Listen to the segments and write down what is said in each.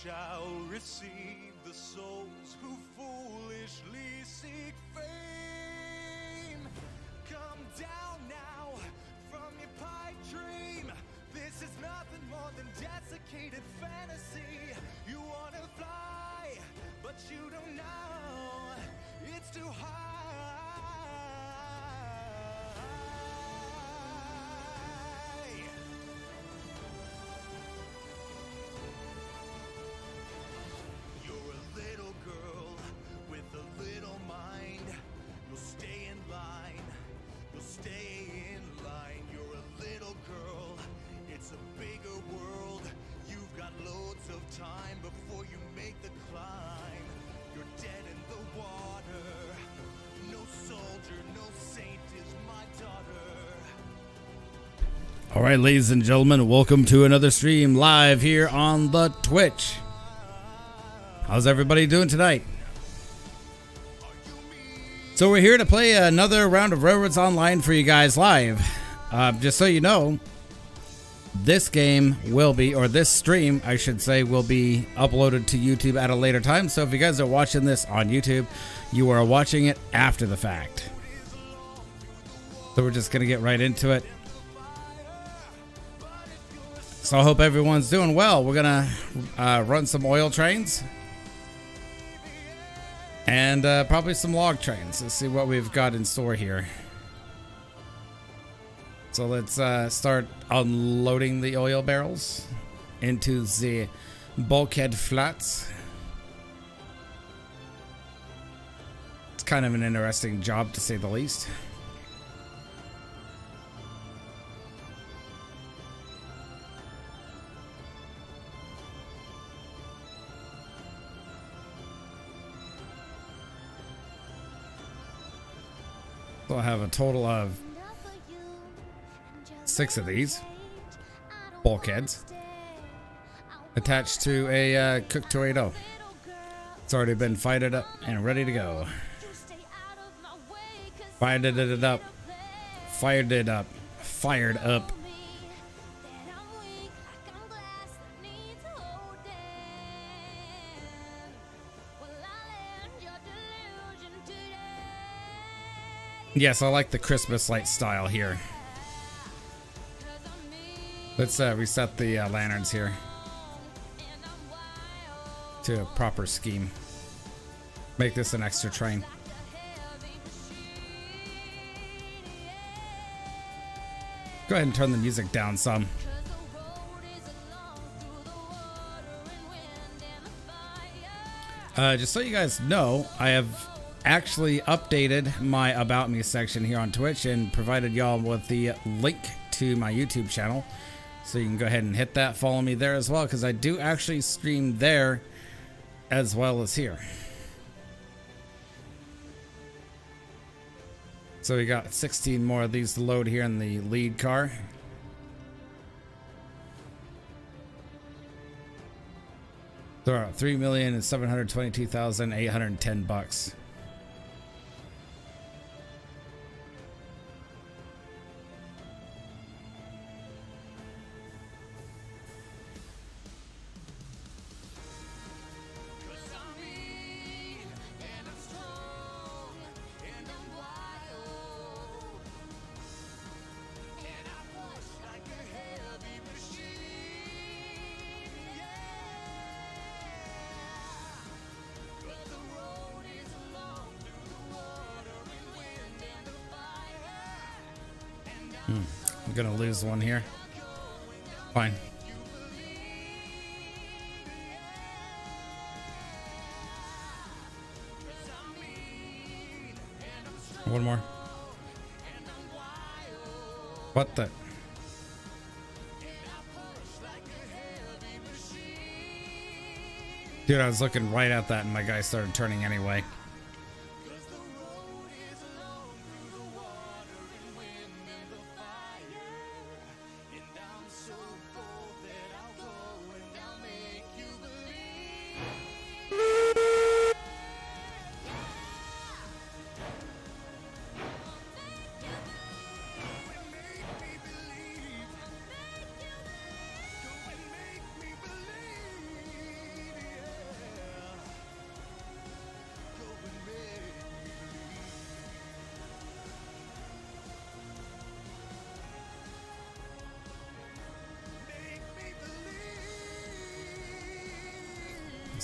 shall receive the souls who foolishly seek fame. Come down now from your pipe dream. This is nothing more than desiccated fantasy. You wanna fly, but you don't know it's too high. You're a little girl with a little mind. You'll stay in line. You'll stay in line. You're a little girl. It's a bigger world. You've got loads of time before you make the climb. You're dead in the water. No soldier, no saint is my daughter. All right, ladies and gentlemen, welcome to another stream live here on the Twitch. How's everybody doing tonight? So we're here to play another round of Railroads Online for you guys live. Just so you know, this game will be, or this stream, I should say, will be uploaded to YouTube at a later time. So if you guys are watching this on YouTube, you are watching it after the fact. So we're just going to get right into it. So I hope everyone's doing well. We're going to run some oil trains. And probably some log trains. Let's see what we've got in store here. So let's start unloading the oil barrels into the bulkhead flats. It's kind of an interesting job, to say the least. So I have a total of 6 of these bulkheads attached to a cooked tomato. It's already been fired up and ready to go. Fired it up. Fired it up. Fired up. Yes, I like the Christmas light style here. Let's reset the lanterns here to a proper scheme. Make this an extra train. Go ahead and turn the music down some. Just so you guys know, I have actually updated my About Me section here on Twitch and provided y'all with the link to my YouTube channel. So you can go ahead and hit that, follow me there as well, because I do actually stream there as well as here. So we got 16 more of these to load here in the lead car. There are $3,722,810 bucks. I'm gonna lose one here. Fine. One more. What the? Dude, I was looking right at that and my guy started turning anyway.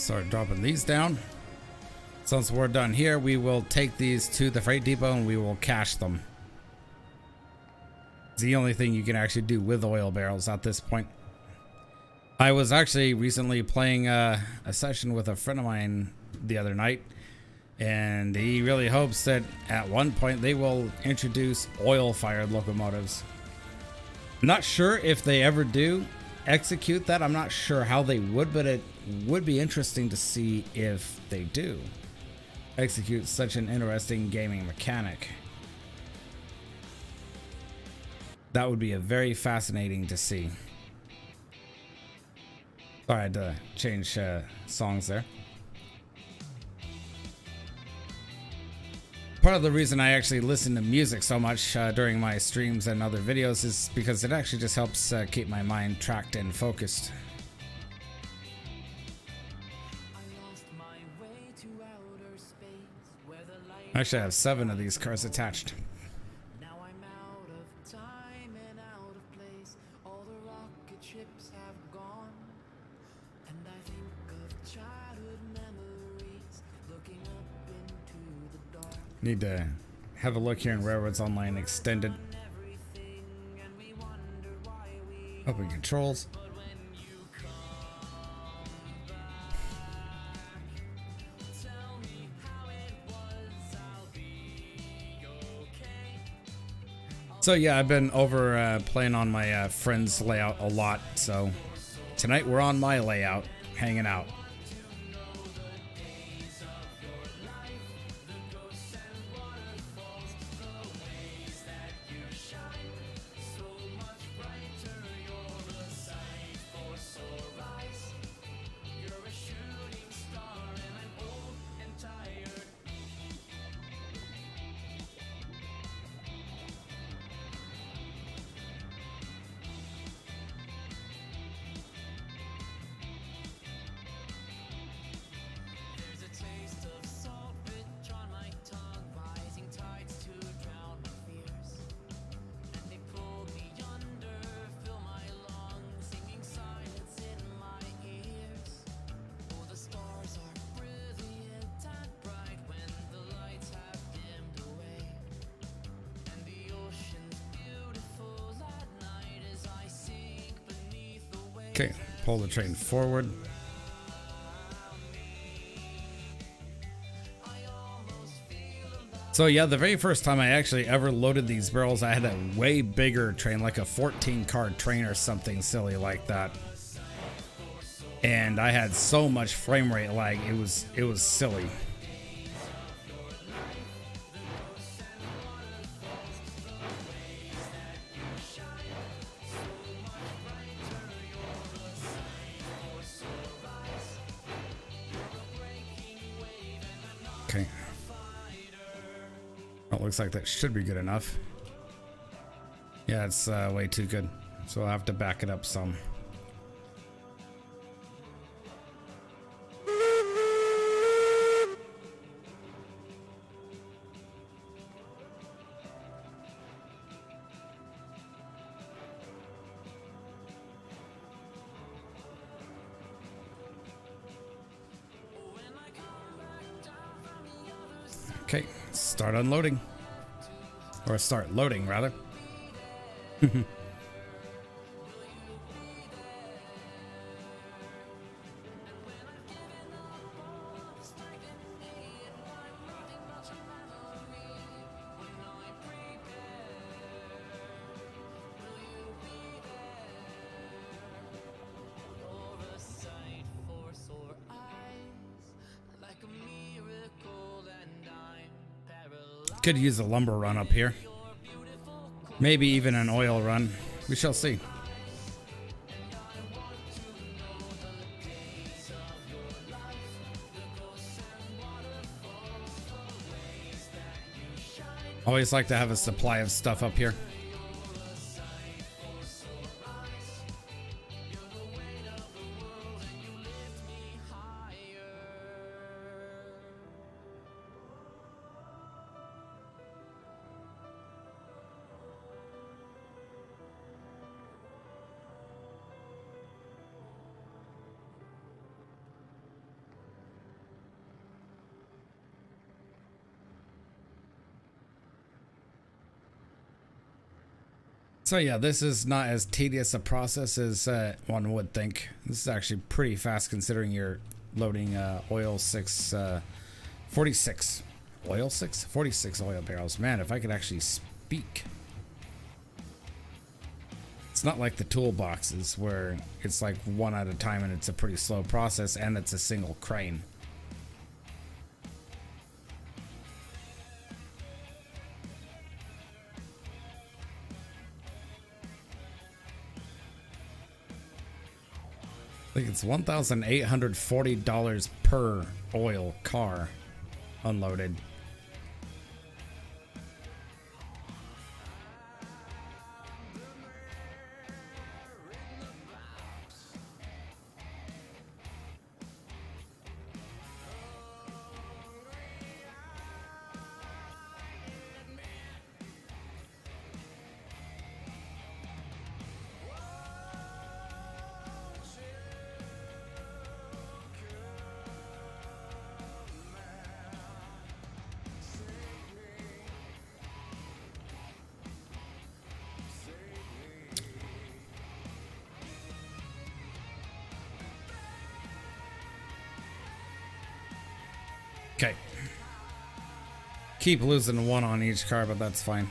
Start dropping these down. Since we're done here, we will take these to the freight depot and we will cache them. It's the only thing you can actually do with oil barrels at this point. I was actually recently playing a session with a friend of mine the other night, and he really hopes that at one point they will introduce oil-fired locomotives. I'm not sure if they ever do execute that. I'm not sure how they would, but it would be interesting to see if they do execute such an interesting gaming mechanic. That would be a very fascinating to see. Sorry, I had to change songs there. Part of the reason I actually listen to music so much during my streams and other videos is because it actually just helps keep my mind tracked and focused. Actually, I have 7 of these cars attached. Now I'm out of time and out of place. All the rocket ships have gone. And I think of childhood memories, looking up into the dark. Need to have a look here in Railroads Online Extended. Open controls. So yeah, I've been over playing on my friend's layout a lot. So tonight we're on my layout, hanging out. Okay, pull the train forward. So yeah, the very first time I actually ever loaded these barrels, I had a way bigger train, like a 14-car train or something silly like that. And I had so much frame rate lag, it was silly. Okay. Well, it looks like that should be good enough. Yeah, it's way too good. So I'll have to back it up some. Okay, start unloading. Or start loading, rather. Could use a lumber run up here. Maybe even an oil run. We shall see. Always like to have a supply of stuff up here. So yeah, this is not as tedious a process as one would think. This is actually pretty fast considering you're loading oil 46 oil 46 oil barrels. Man, if I could actually speak. It's not like the toolboxes where it's like one at a time and it's a pretty slow process and it's a single crane. I think it's $1,840 per oil car unloaded. Okay. Keep losing one on each car, but that's fine.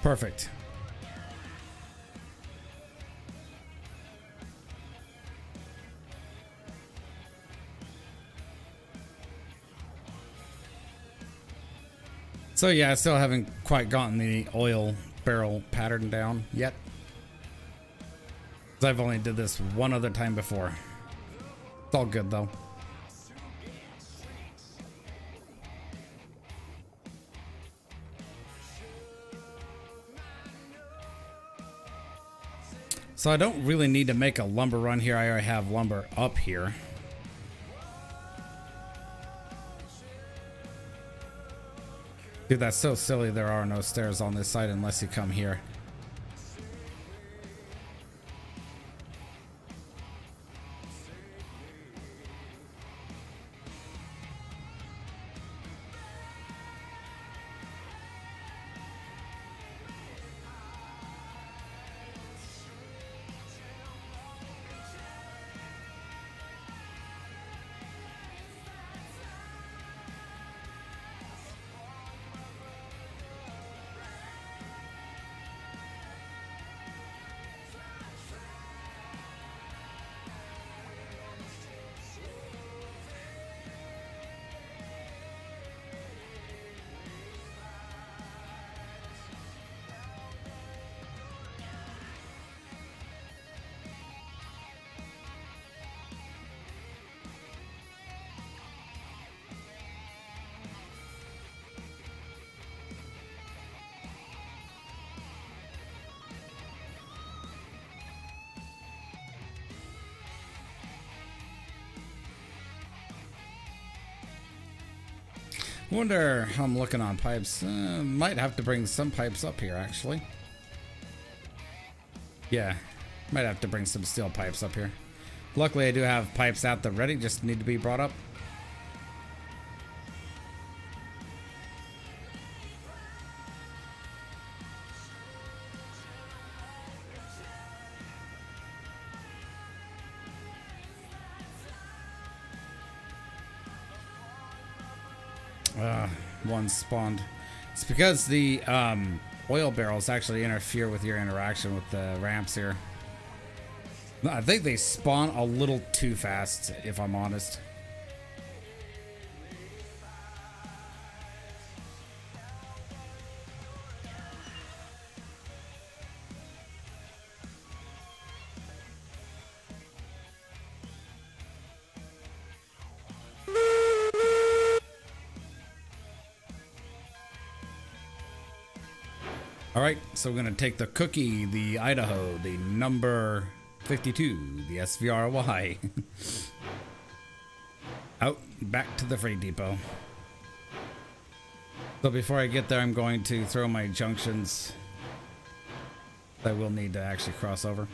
Perfect. So yeah, I still haven't quite gotten the oil barrel pattern down yet. I've only did this one other time before. It's all good though. So I don't really need to make a lumber run here. I already have lumber up here. Dude, that's so silly. There are no stairs on this side unless you come here. Wonder how I'm looking on pipes. Might have to bring some pipes up here, actually. Yeah, might have to bring some steel pipes up here. Luckily, I do have pipes at the ready, just need to be brought up. One spawned. It's because the oil barrels actually interfere with your interaction with the ramps here. I think they spawn a little too fast, if I'm honest. All right, so we're gonna take the cookie, the Idaho, the number 52, the SVRY. Out, back to the freight depot. So before I get there, I'm going to throw my junctions that I will need to actually cross over.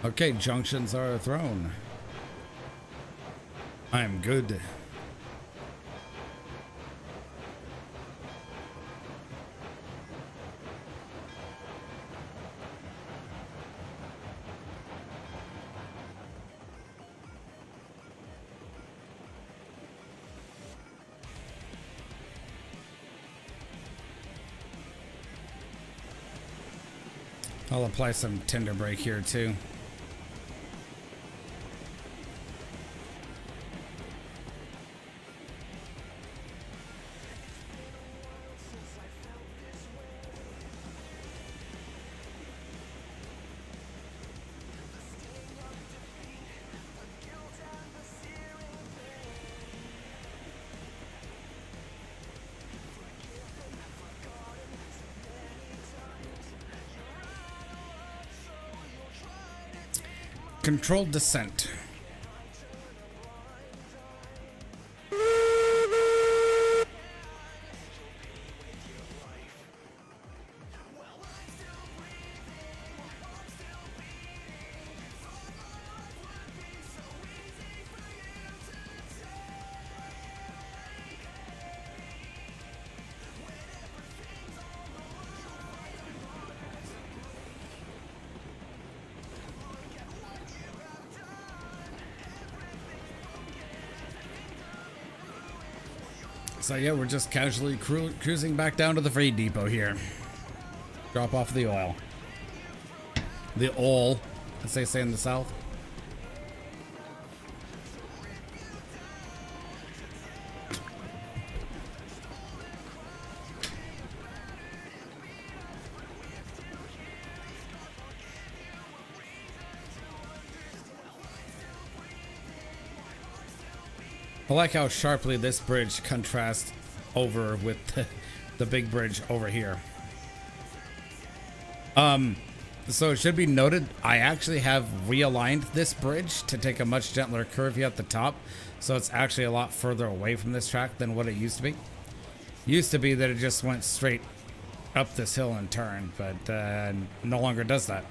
Okay, junctions are thrown. I'm good. I'll apply some tender brake here too. Controlled descent. So yeah, we're just casually cruising back down to the freight depot here. Drop off the oil. The oil, as they say in the South. I like how sharply this bridge contrasts over with the big bridge over here. So it should be noted, I actually have realigned this bridge to take a much gentler curve here at the top. So it's actually a lot further away from this track than what it used to be. Used to be that it just went straight up this hill and turned, but no longer does that.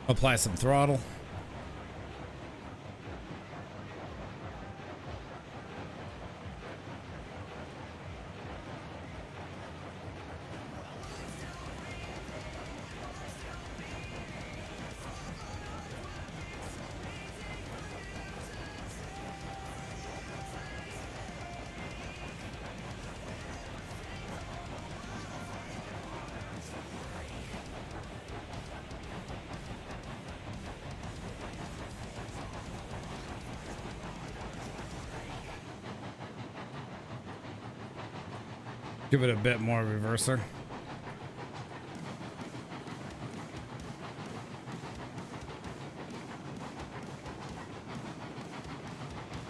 Apply some throttle. Give it a bit more reverser.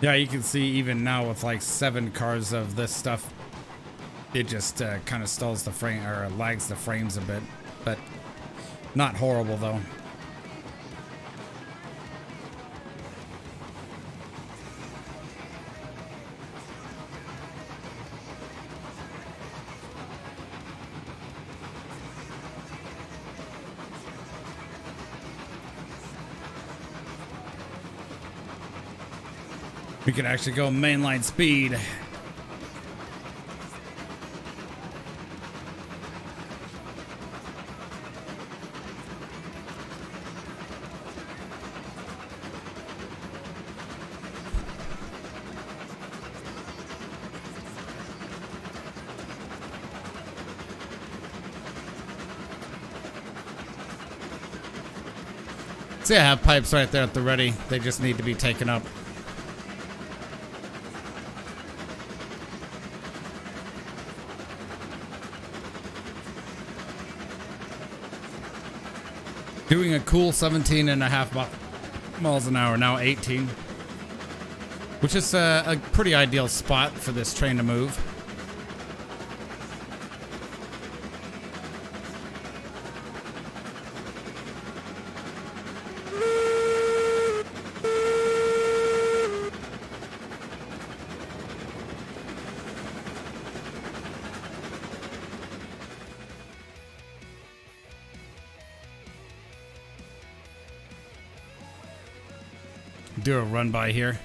Yeah, you can see even now with like 7 cars of this stuff, it just kind of stalls the frame or lags the frames a bit, but not horrible though. We can actually go mainline speed. See, I have pipes right there at the ready. They just need to be taken up. Doing a cool 17.5 miles an hour, now 18. Which is a pretty ideal spot for this train to move. Do a run by here.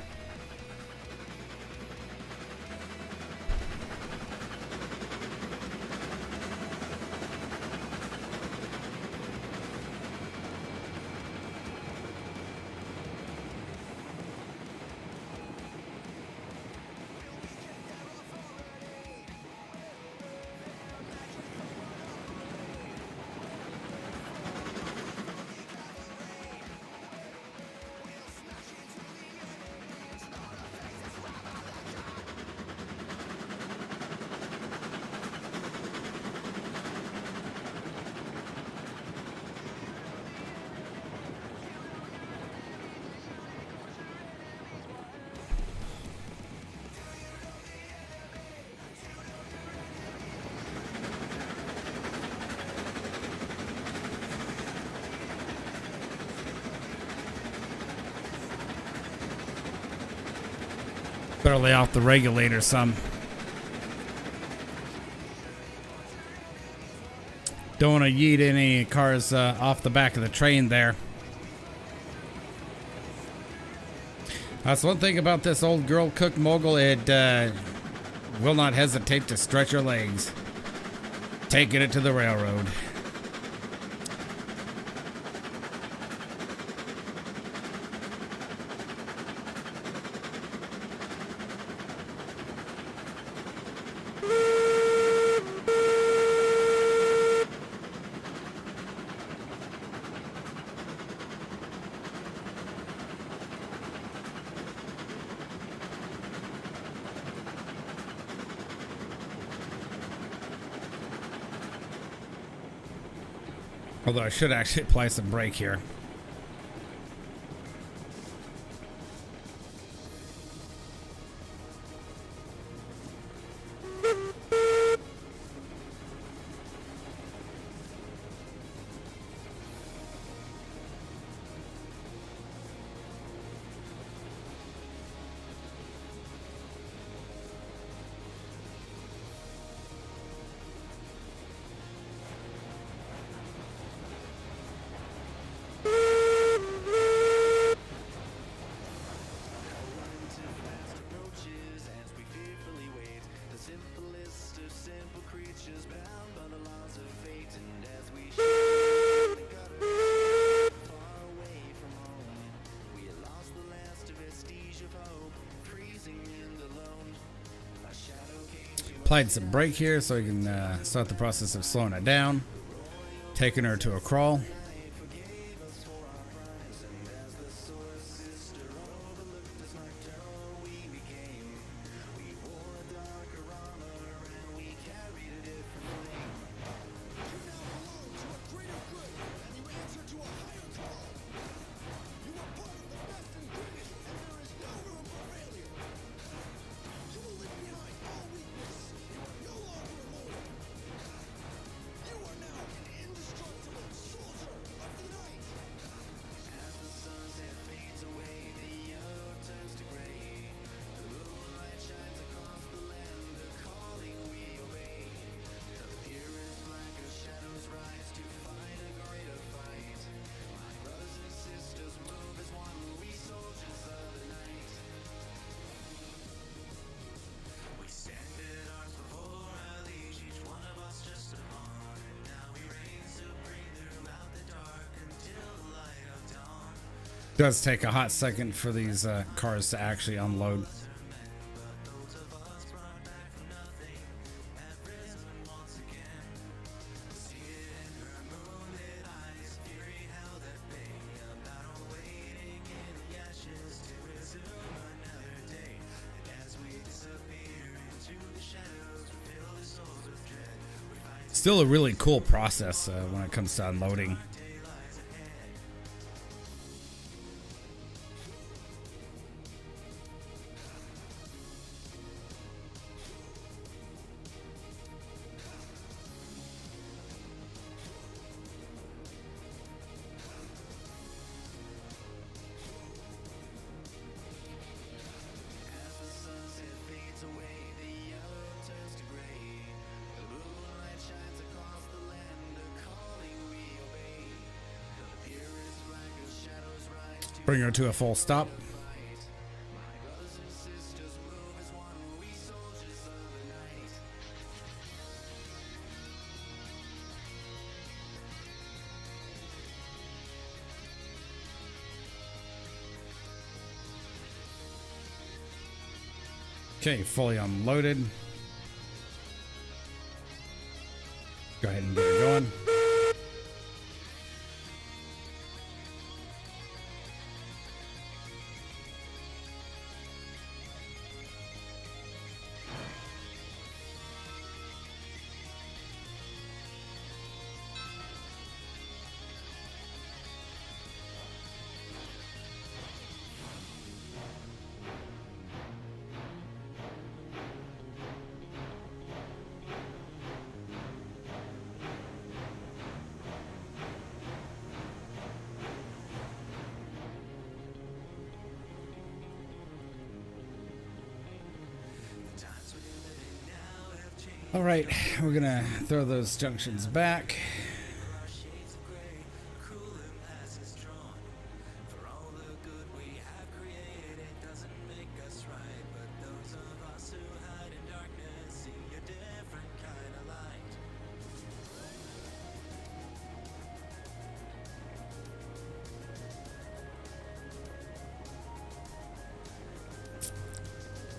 Better lay off the regulator some. Don't want to yeet any cars off the back of the train there. That's one thing about this old girl cook mogul. It will not hesitate to stretch her legs, taking it to the railroad. Although I should actually apply some brake here. Applied some brake here so you can start the process of slowing it down, taking her to a crawl. Does take a hot second for these cars to actually unload. Still a really cool process when it comes to unloading. Bring her to a full stop. Okay, fully unloaded. Go ahead and get it going. All right, we're gonna throw those junctions back.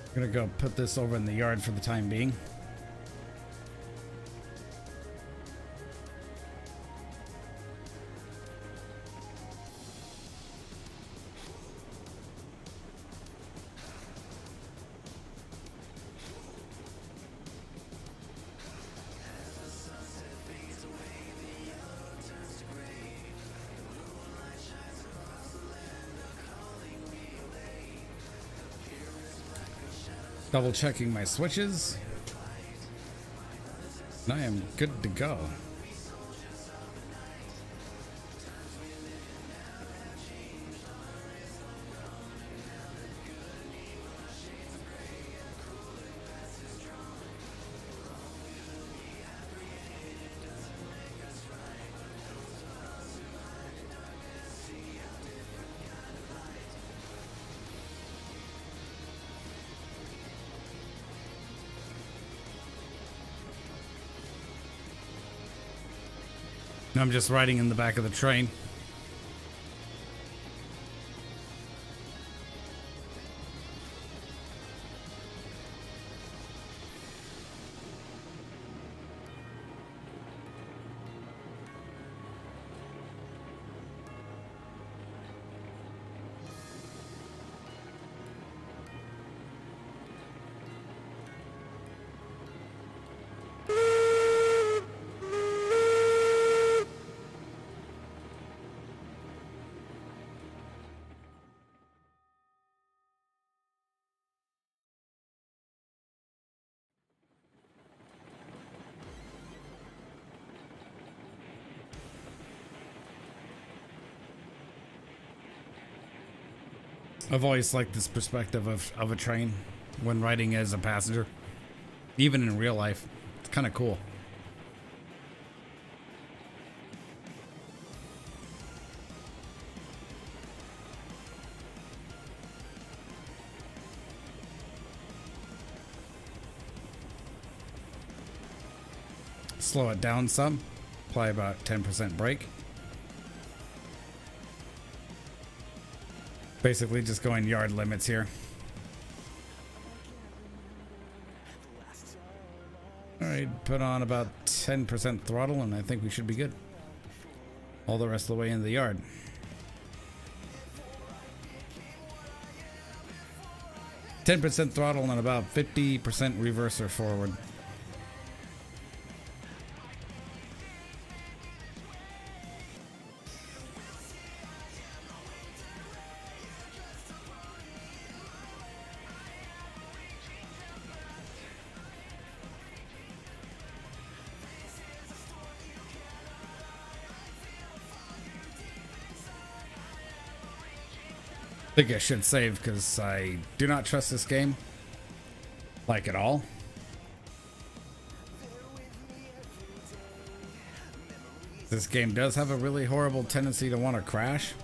I'm gonna go put this over in the yard for the time being. Double checking my switches. And I am good to go. I'm just riding in the back of the train. I've always liked this perspective of a train when riding as a passenger, even in real life. It's kind of cool. Slow it down some, apply about 10% brake. Basically just going yard limits here. All right, put on about 10% throttle and I think we should be good. All the rest of the way into the yard. %10 throttle and about 50% reverser forward. think I should save because I do not trust this game, like, at all. This game does have a really horrible tendency to want to crash.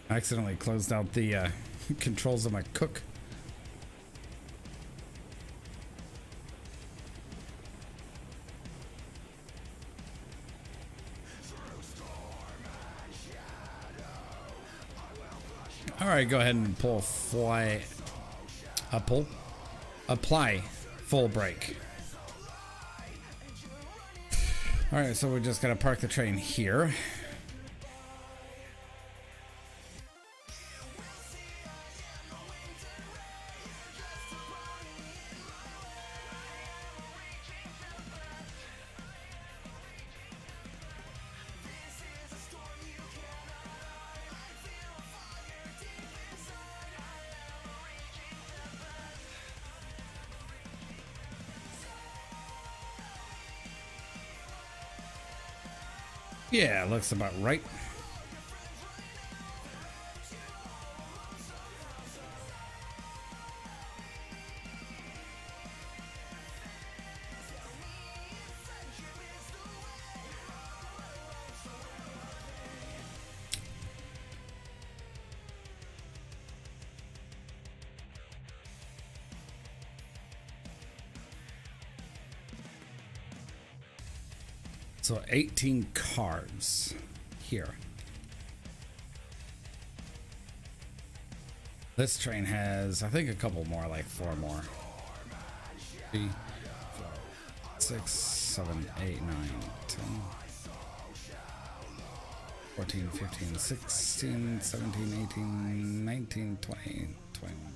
I accidentally closed out the controls of my cook. All right, go ahead and apply full brake. All right, so we're just gonna park the train here. Yeah, looks about right. So 18 cars here. This train has, I think, a couple more, like 4 more. 3, 4, 6, 7, 8, 9, 10, 14, 15, 16, 17, 18, 19, 20, 21.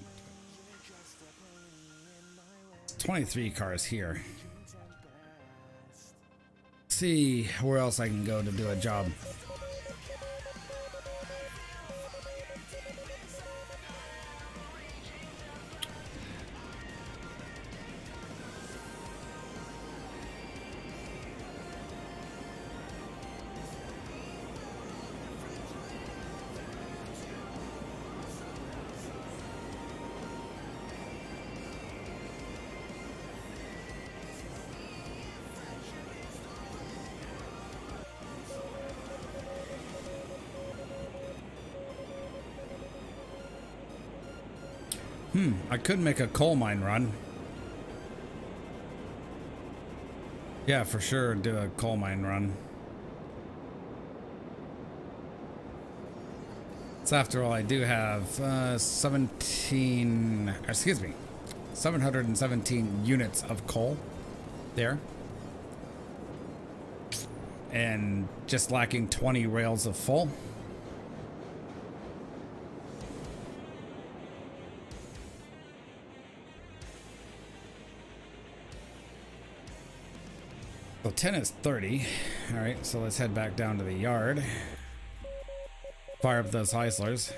23 cars here. See where else I can go to do a job. I could make a coal mine run. Yeah, for sure, do a coal mine run. So after all, I do have 717 units of coal there. And just lacking 20 rails of full. So 10 is 30. All right, so let's head back down to the yard. Fire up those Heislers.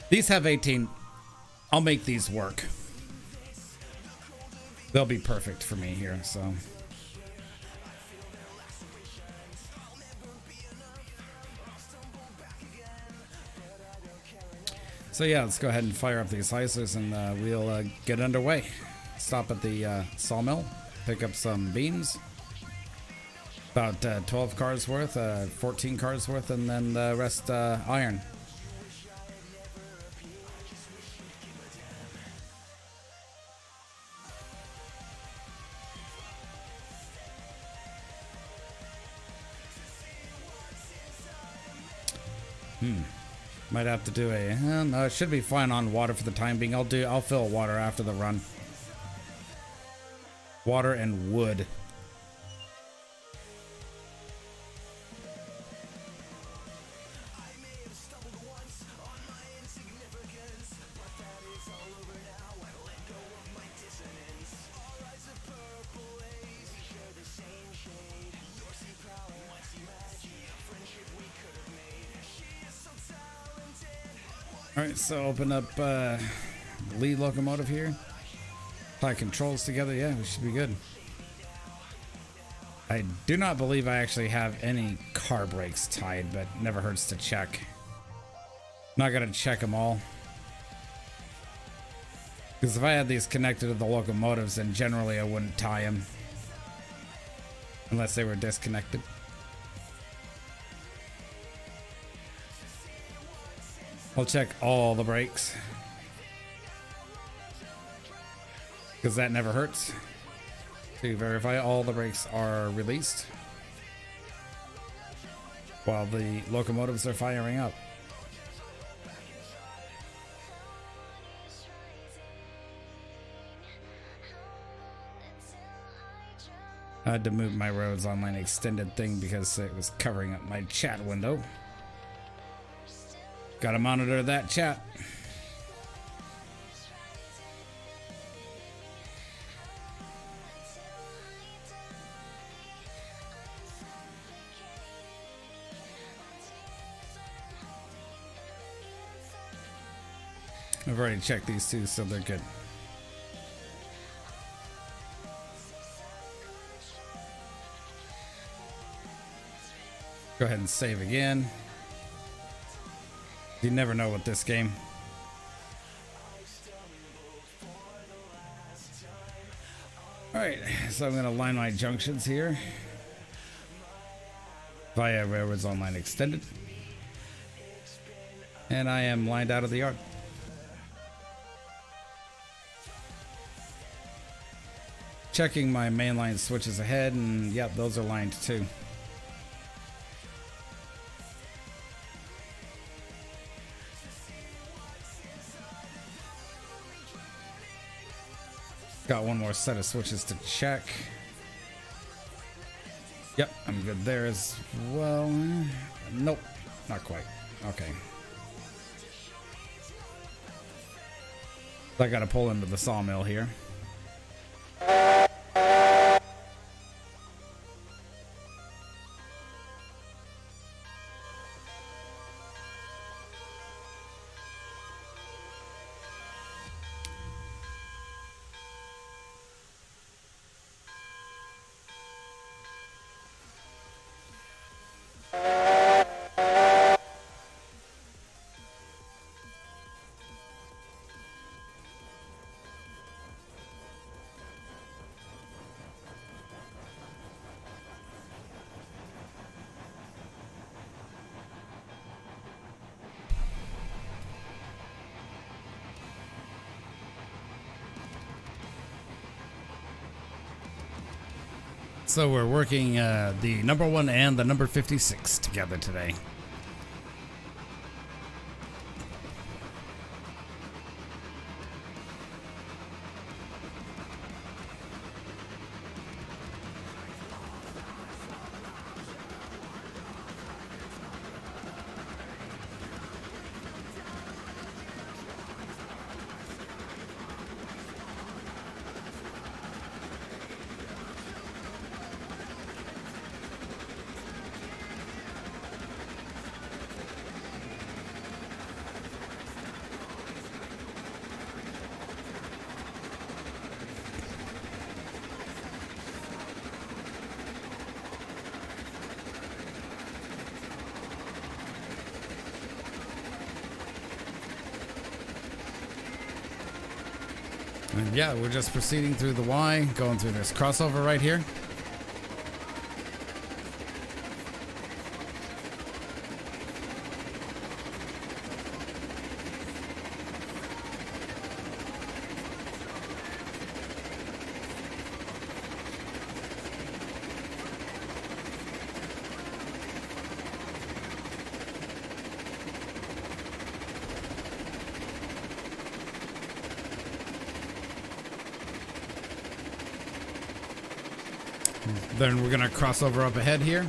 These have 18. I'll make these work. They'll be perfect for me here, so. So yeah, let's go ahead and fire up these Heislers and we'll get underway. Stop at the sawmill, pick up some beans. About 12 cars worth, 14 cars worth, and then the rest iron. Might have to do a no, it should be fine on water for the time being. I'll fill water after the run. Water and wood. Alright, so open up lead locomotive here. Apply controls together. Yeah, we should be good. I do not believe I actually have any car brakes tied, but never hurts to check. Not gonna check them all. Because if I had these connected to the locomotives, then generally I wouldn't tie them. Unless they were disconnected. I'll check all the brakes. Because that never hurts. To verify all the brakes are released. While the locomotives are firing up. I had to move my Railroads Online extended thing because it was covering up my chat window. Gotta monitor that chat. I've already checked these two, so they're good. Go ahead and save again. You never know with this game. Alright, so I'm going to line my junctions here via Railroads Online Extended. And I am lined out of the yard. Checking my mainline switches ahead, and yep, those are lined too. Got one more set of switches to check. Yep, I'm good there as well. Nope, not quite. Okay. I gotta pull into the sawmill here. So we're working the number 1 and the number 56 together today. And yeah, we're just proceeding through the Y, going through this crossover right here. Then we're gonna cross over up ahead here.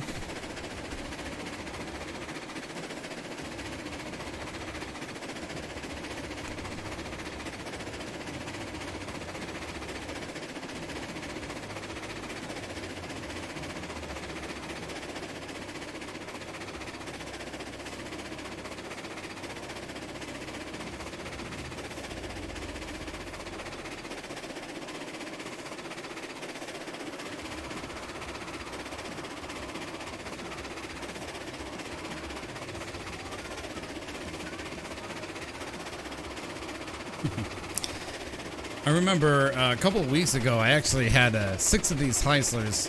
I remember a couple of weeks ago, I actually had 6 of these Heislers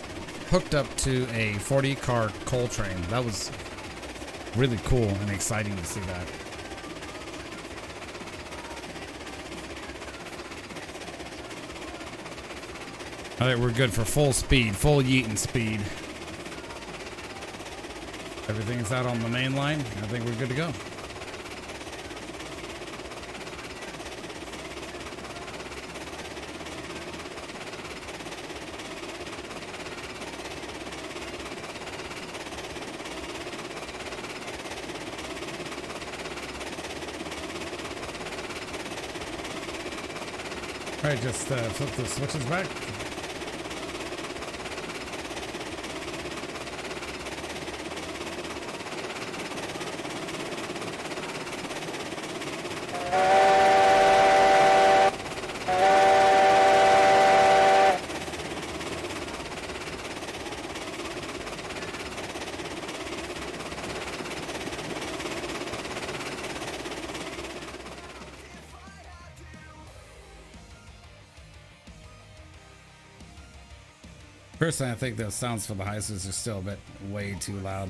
hooked up to a 40-car coal train. That was really cool and exciting to see that. All right, we're good for full speed, full yeeting speed. Everything's out on the main line. I think we're good to go. All right, just flip the switches back. Personally, I think those sounds for the Heislers are still a bit way too loud.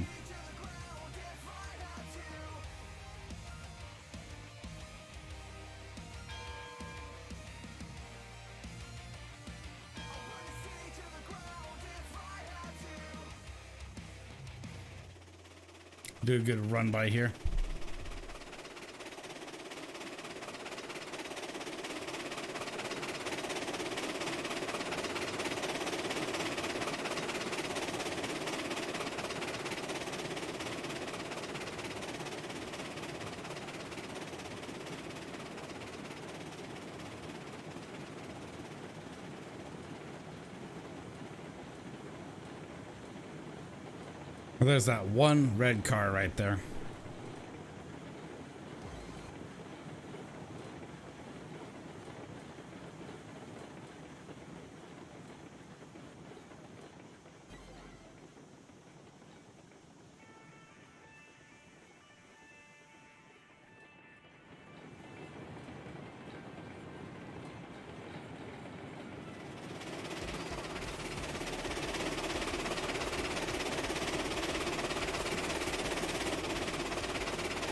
Do a good run by here. Well, there's that one red car right there.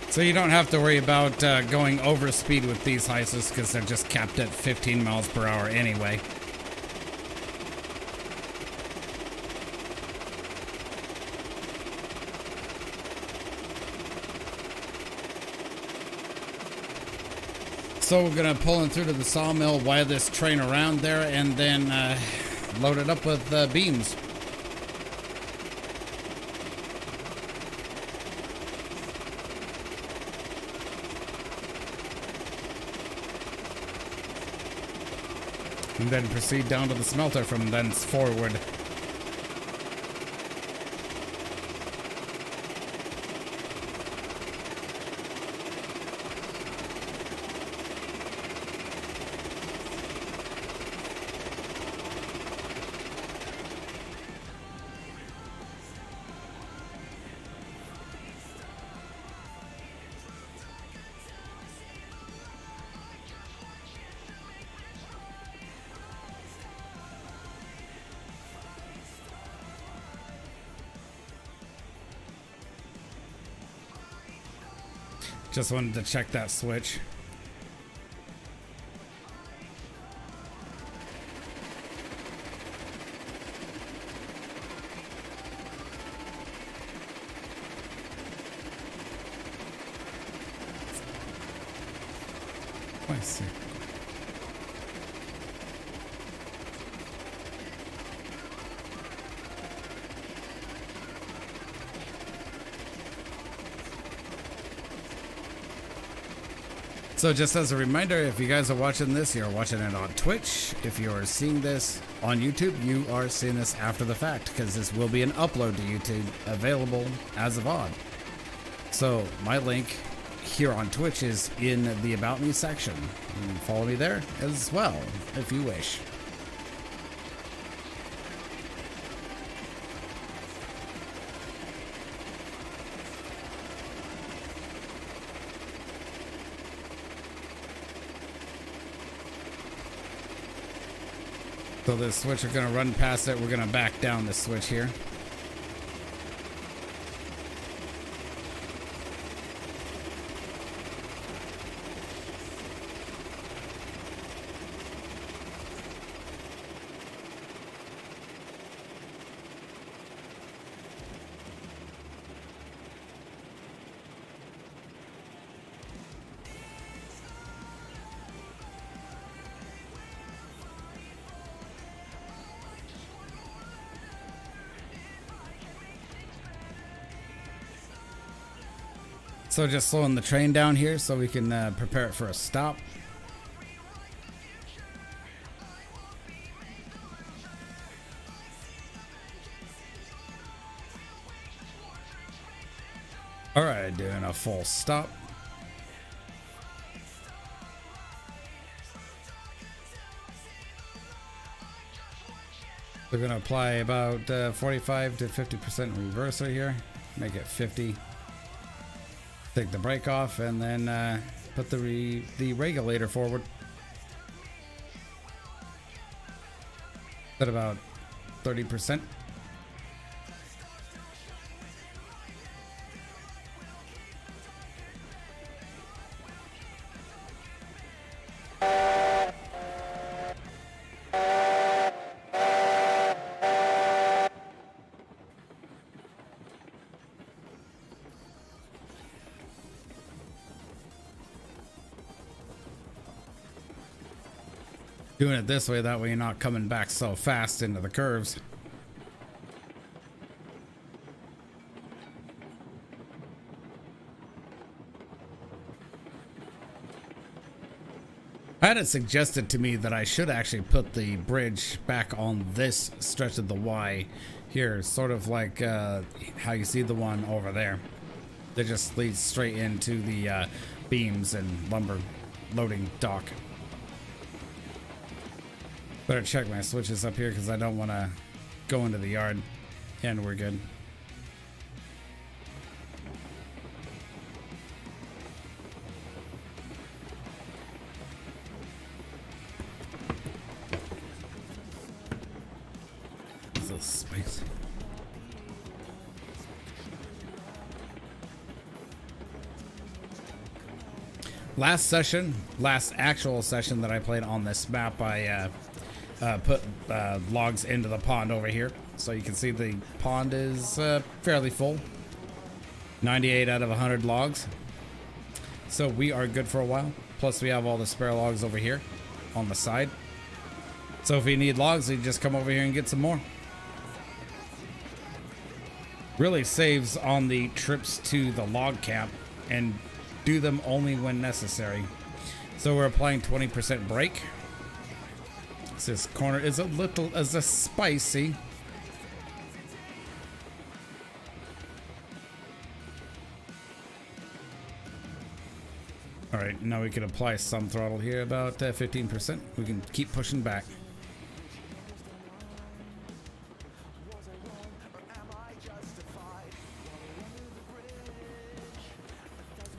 So you don't have to worry about going over speed with these Heislers because they're just capped at 15 miles per hour anyway. So we're gonna pull in through to the sawmill, wire this train around there, and then load it up with beams. And then proceed down to the smelter from thence forward. Just wanted to check that switch. I see. So just as a reminder, if you guys are watching this, you're watching it on Twitch. If you're seeing this on YouTube, you are seeing this after the fact because this will be an upload to YouTube available as of odd. So my link here on Twitch is in the About Me section. You can follow me there as well if you wish. So this switch, we're gonna run past it. We're gonna back down this switch here. So just slowing the train down here so we can prepare it for a stop. All right, doing a full stop. We're gonna apply about 45 to 50% reverser here. Make it 50. Take the brake off and then put the regulator forward at about 30%. Doing it this way, that way you're not coming back so fast into the curves. I had it suggested to me that I should actually put the bridge back on this stretch of the Y here, sort of like how you see the one over there. That just leads straight into the beams and lumber loading dock. Better check my switches up here because I don't want to go into the yard. And we're good. Those spikes. Last actual session that I played on this map, I put logs into the pond over here. So you can see the pond is fairly full. 98 out of 100 logs. So we are good for a while. Plus we have all the spare logs over here on the side. So if you need logs, you just come over here and get some more. Really saves on the trips to the log camp and do them only when necessary. So we're applying 20% brake. This corner is a spicy. All right, now we can apply some throttle here, about 15%. We can keep pushing back.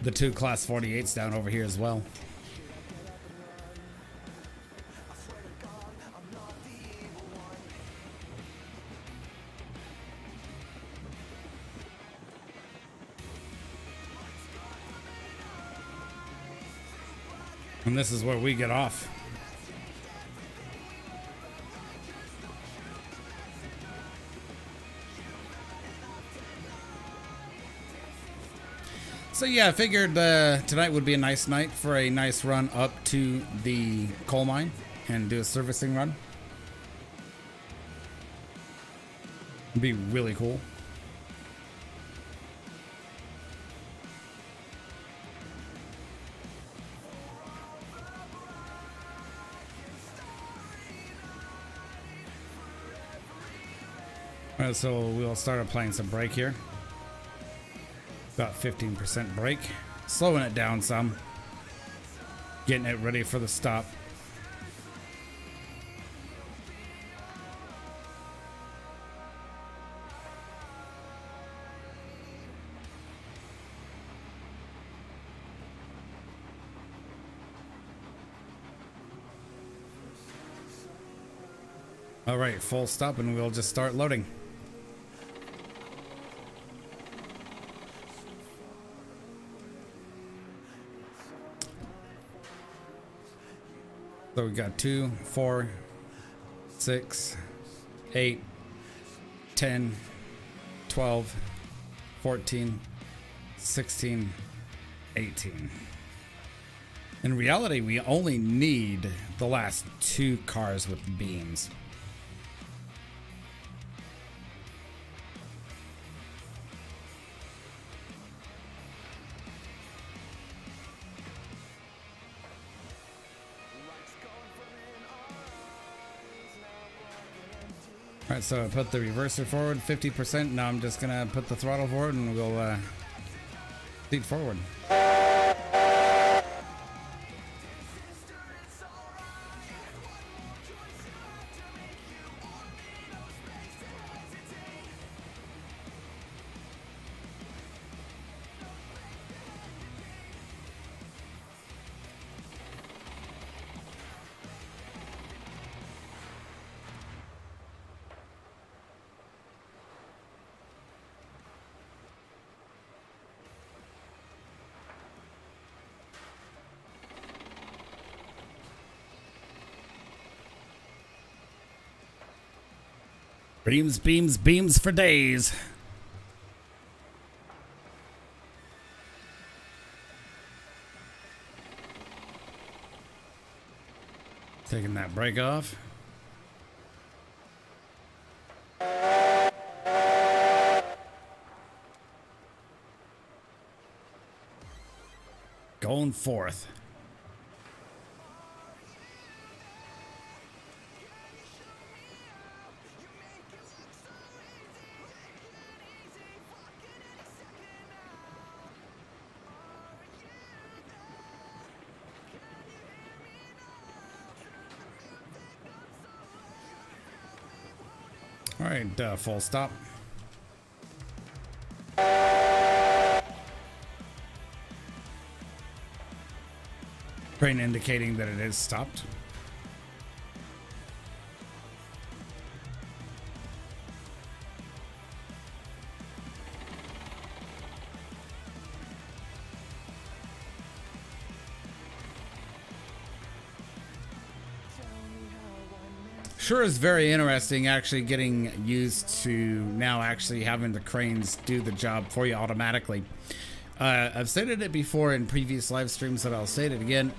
The two class 48s down over here as well. And this is where we get off. So yeah, I figured tonight would be a nice night for a nice run up to the coal mine and do a servicing run. It'd be really cool. Alright, so we'll start applying some brake here. About 15% brake. Slowing it down some. Getting it ready for the stop. All right, full stop, and we'll just start loading. So we got 2, 4, 6, 8, 10, 12, 14, 16, 18. In reality, we only need the last 2 cars with beams. All right, so I put the reverser forward 50%. Now I'm just gonna put the throttle forward and we'll seat forward. Beams, beams, beams for days. Taking that brake off. Going forth. All right, full stop. Crane indicating that it is stopped. Sure is very interesting actually getting used to now actually having the cranes do the job for you automatically. I've stated it before in previous live streams, but I'll state it again.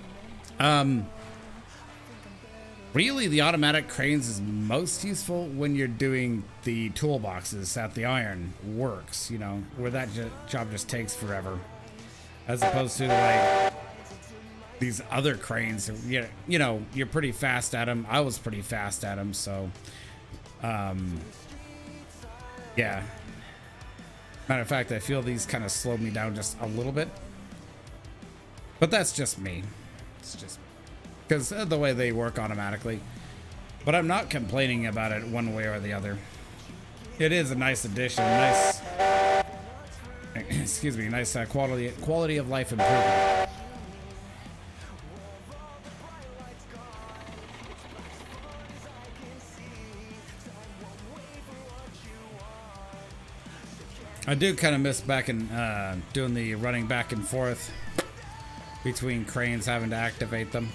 Really, the automatic cranes is most useful when you're doing the toolboxes at the iron works, you know, where that job just takes forever. As opposed to like these other cranes, you know, you're pretty fast at them. I was pretty fast at them, so yeah. Matter of fact, I feel these kind of slowed me down just a little bit, but that's just me. It's just because of the way they work automatically. But I'm not complaining about it one way or the other. It is a nice addition, nice, excuse me, nice quality of life improvement. I do kind of miss back in doing the running back and forth between cranes, having to activate them.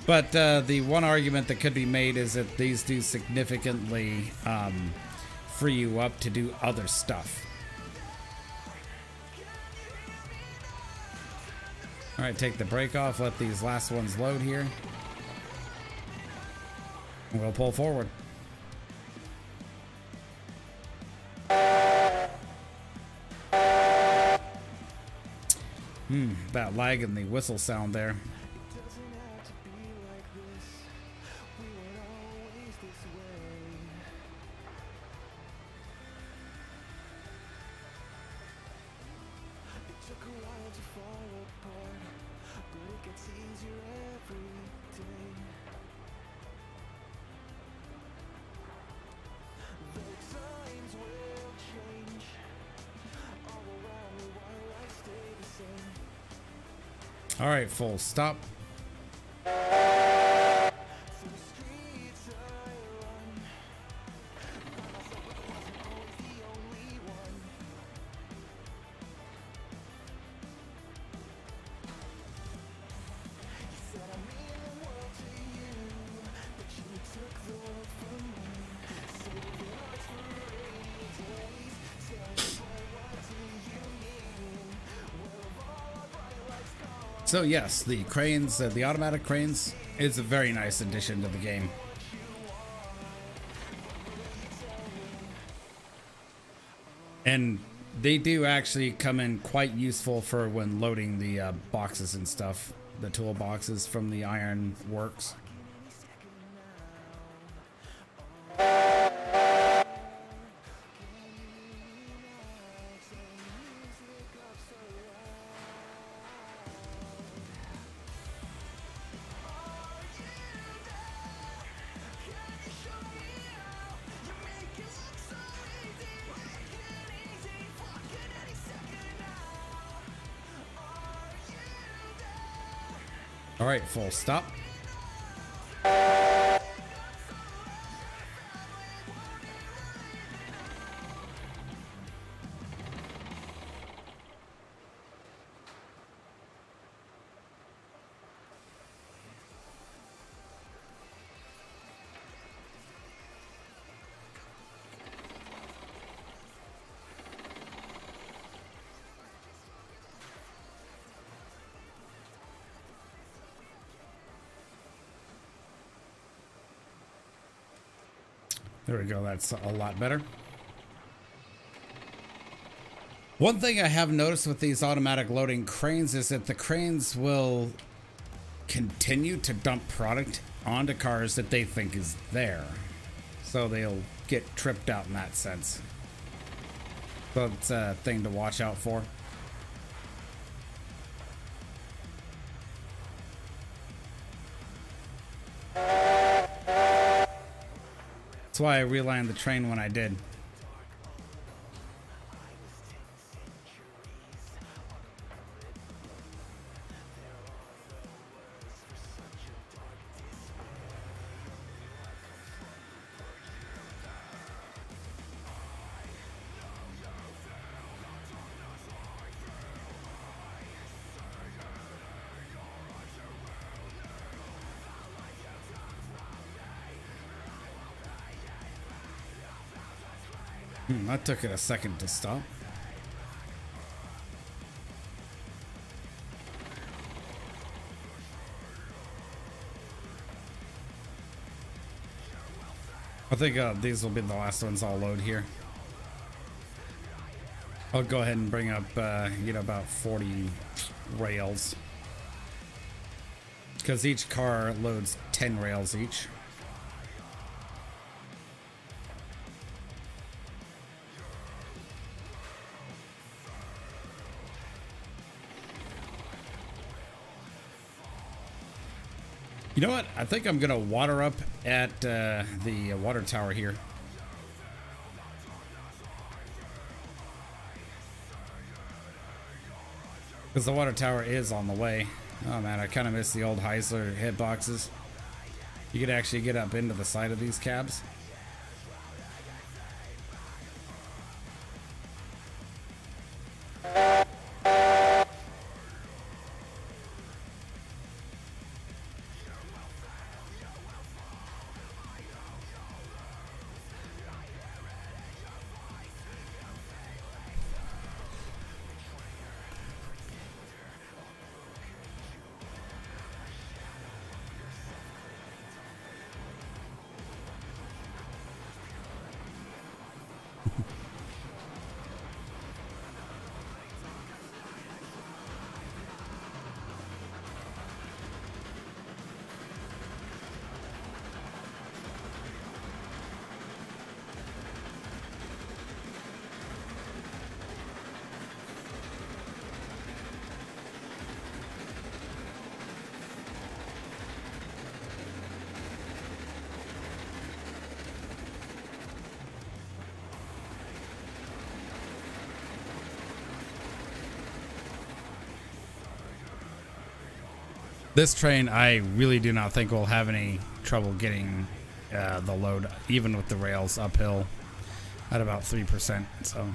But the one argument that could be made is that these do significantly free you up to do other stuff. All right, take the brake off, let these last ones load here. And we'll pull forward. That lag and the whistle sound there. All right, full stop. So yes, the cranes, the automatic cranes, is a very nice addition to the game. And they do actually come in quite useful for when loading the boxes and stuff, the tool boxes from the Iron Works. All right, full stop. There we go, that's a lot better. One thing I have noticed with these automatic loading cranes is that the cranes will continue to dump product onto cars that they think is there. So they'll get tripped out in that sense. So it's a thing to watch out for. That's why I realigned the train when I did. That took it a second to stop. I think these will be the last ones I'll load here. I'll go ahead and bring up, about 40 rails. Because each car loads 10 rails each. You know what? I think I'm gonna water up at the water tower here. Because the water tower is on the way. Oh man, I kind of miss the old Heisler hitboxes. You could actually get up into the side of these cabs. This train, I really do not think we'll have any trouble getting the load, even with the rails uphill, at about 3%. So,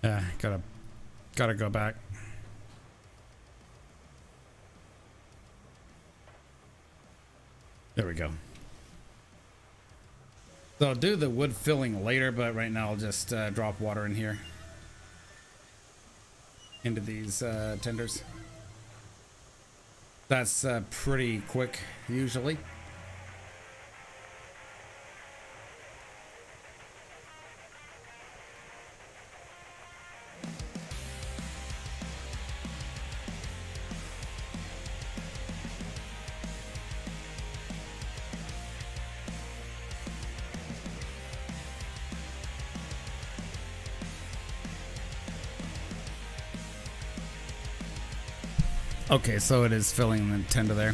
yeah, gotta go back. There we go. So I'll do the wood filling later, but right now I'll just drop water in here into these tenders. That's pretty quick usually. Okay, so it is filling the tender there.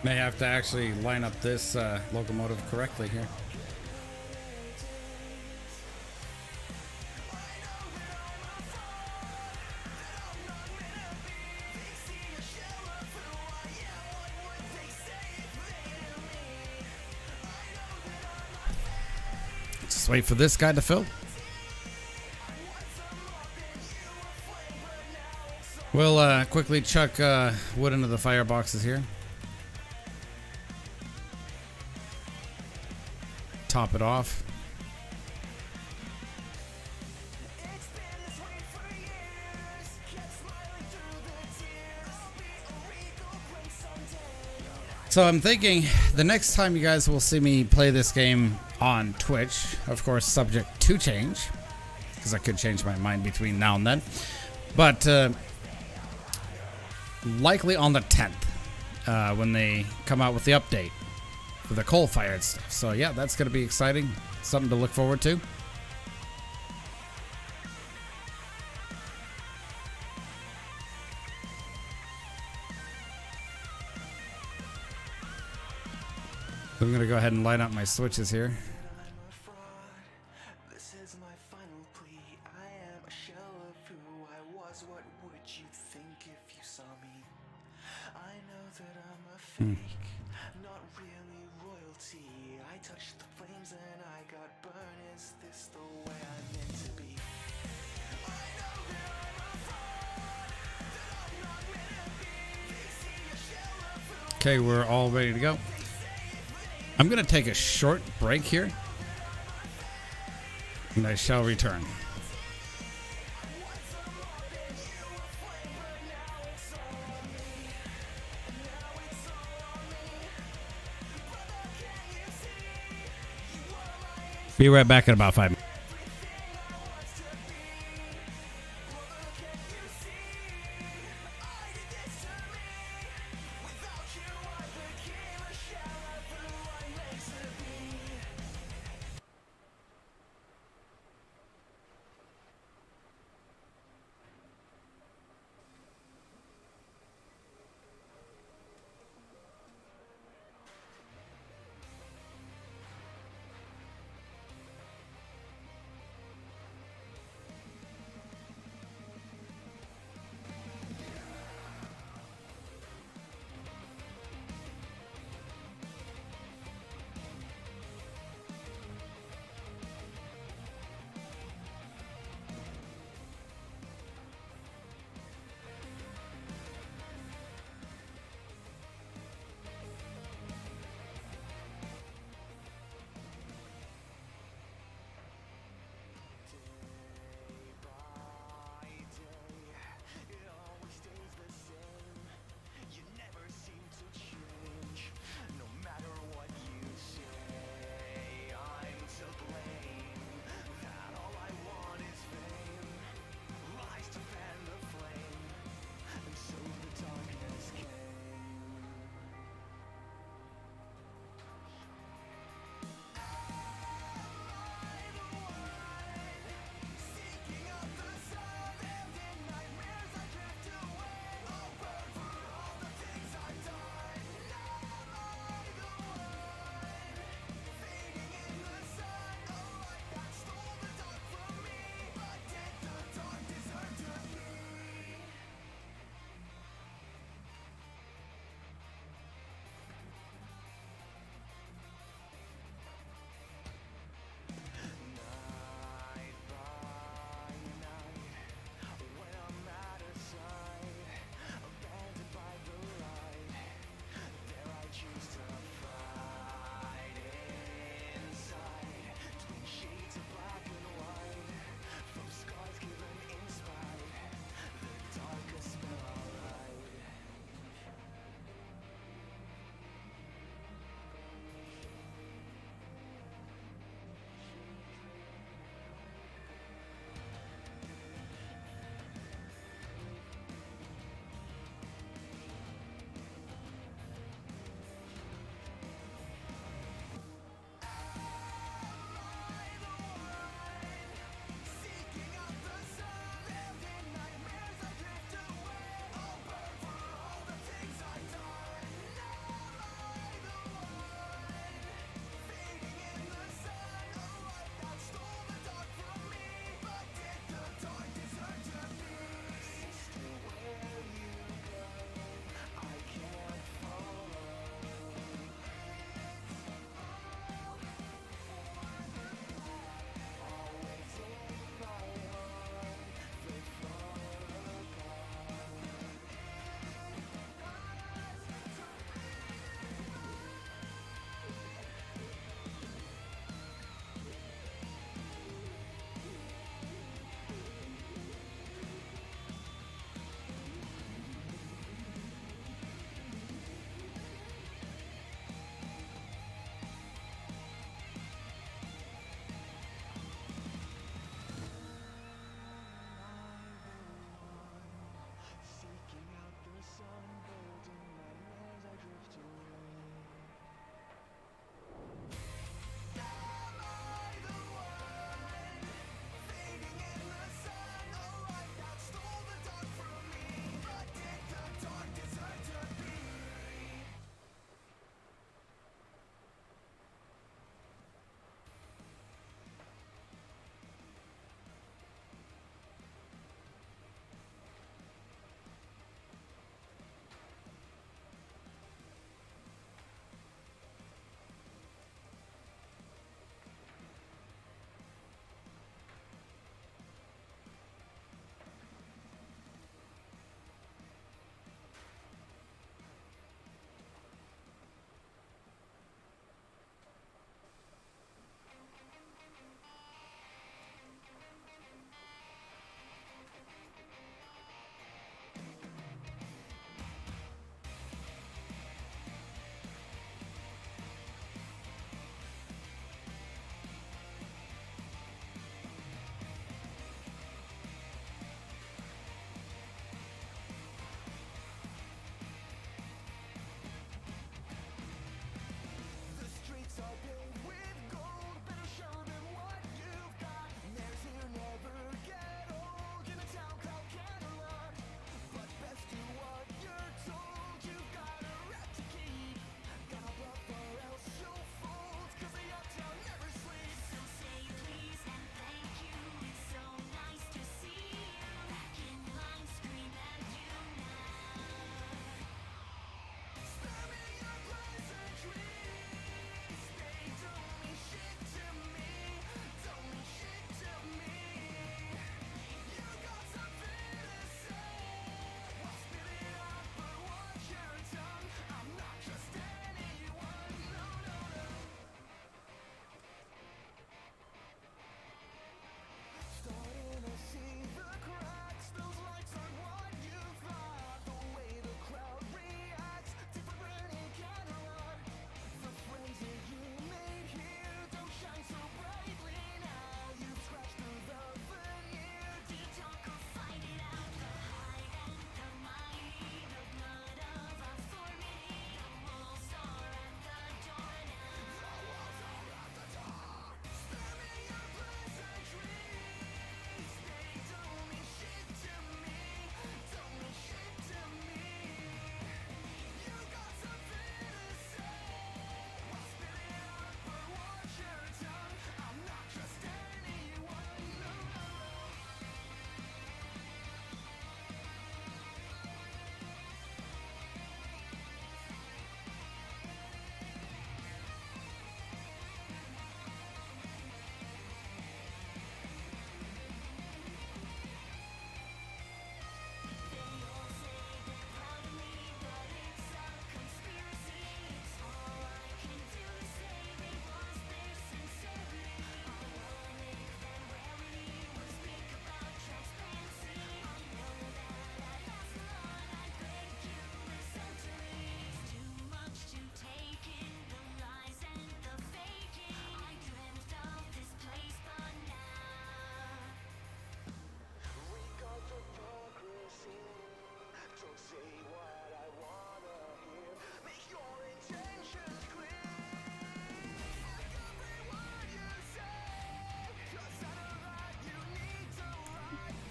May have to actually line up this locomotive correctly here. Just wait for this guy to fill. We'll quickly chuck wood into the fireboxes here. Top it off. So I'm thinking the next time you guys will see me play this game on Twitch, of course subject to change, because I could change my mind between now and then, but likely on the 10th when they come out with the update for the coal-fired stuff. So yeah, that's going to be exciting. Something to look forward to. So I'm going to go ahead and light up my switches here. Okay, we're all ready to go. I'm going to take a short break here, and I shall return. Be right back in about 5 minutes.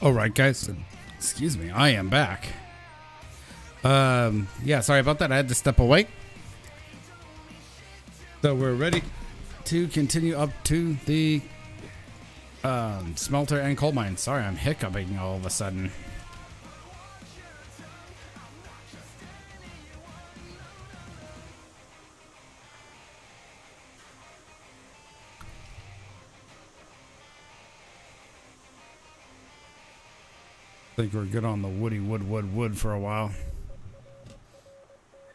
All right, guys. Excuse me. I am back. Yeah, sorry about that. I had to step away. So we're ready to continue up to the smelter and coal mine. Sorry, I'm hiccuping all of a sudden. I think we're good on the woody wood for a while.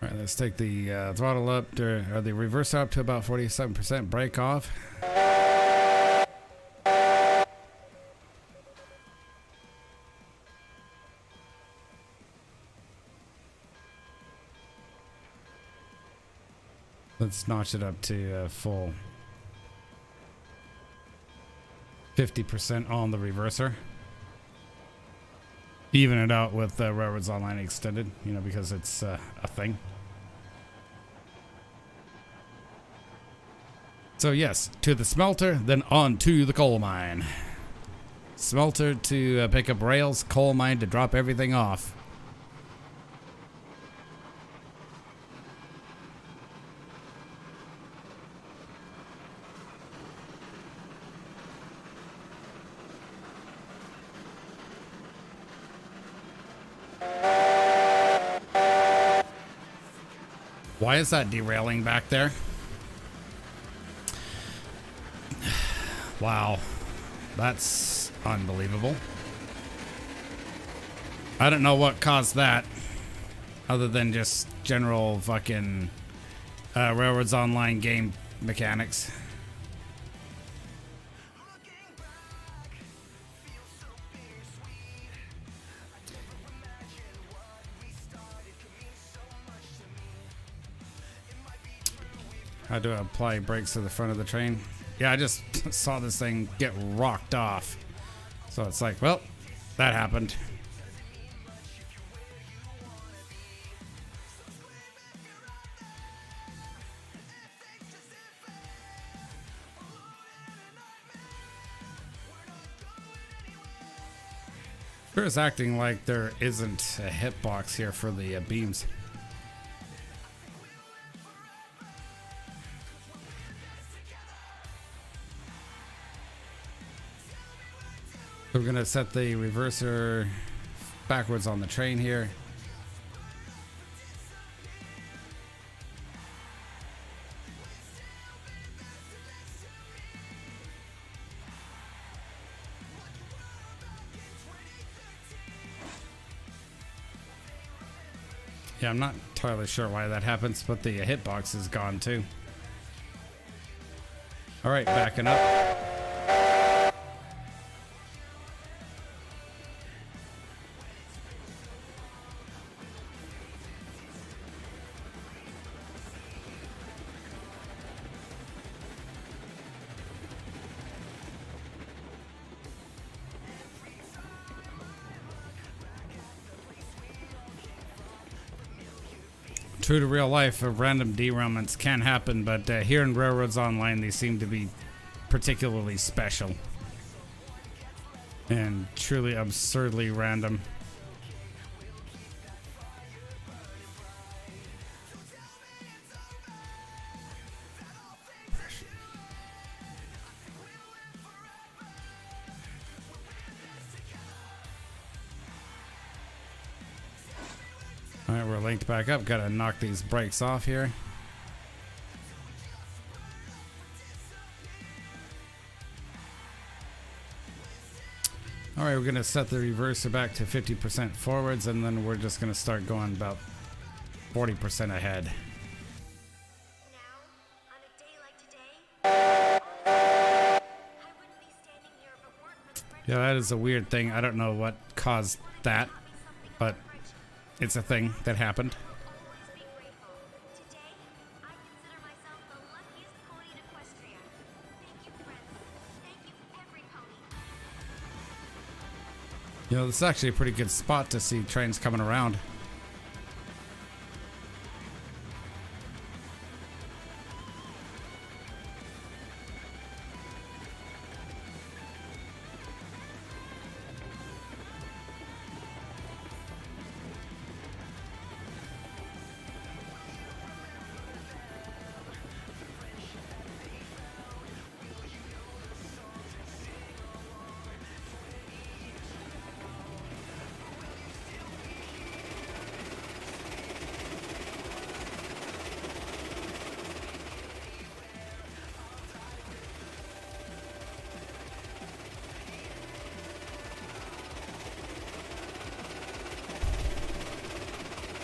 All right, let's take the throttle up to, or the reverser up to about 47%. Brake off. Let's notch it up to full 50% on the reverser. Even it out with Railroads Online Extended, you know, because it's a thing. So yes, to the smelter, then on to the coal mine. Smelter to pick up rails, coal mine to drop everything off. Why is that derailing back there? Wow, that's unbelievable. I don't know what caused that, other than just general fucking Railroads Online game mechanics. How do I apply brakes to the front of the train? Yeah, I just saw this thing get rocked off. So it's like, well, that happened. Sure is acting like there isn't a hitbox here for the beams. We're going to set the reverser backwards on the train here. Yeah, I'm not entirely sure why that happens, but the hitbox is gone too. All right, backing up. True to real life, random derailments can happen, but here in Railroads Online, they seem to be particularly special. And truly absurdly random. Alright, we're linked back up. Gotta knock these brakes off here. Alright, we're gonna set the reverser back to 50% forwards, and then we're just gonna start going about 40% ahead. Yeah, that is a weird thing. I don't know what caused that, but it's a thing that happened. You know, this is actually a pretty good spot to see trains coming around.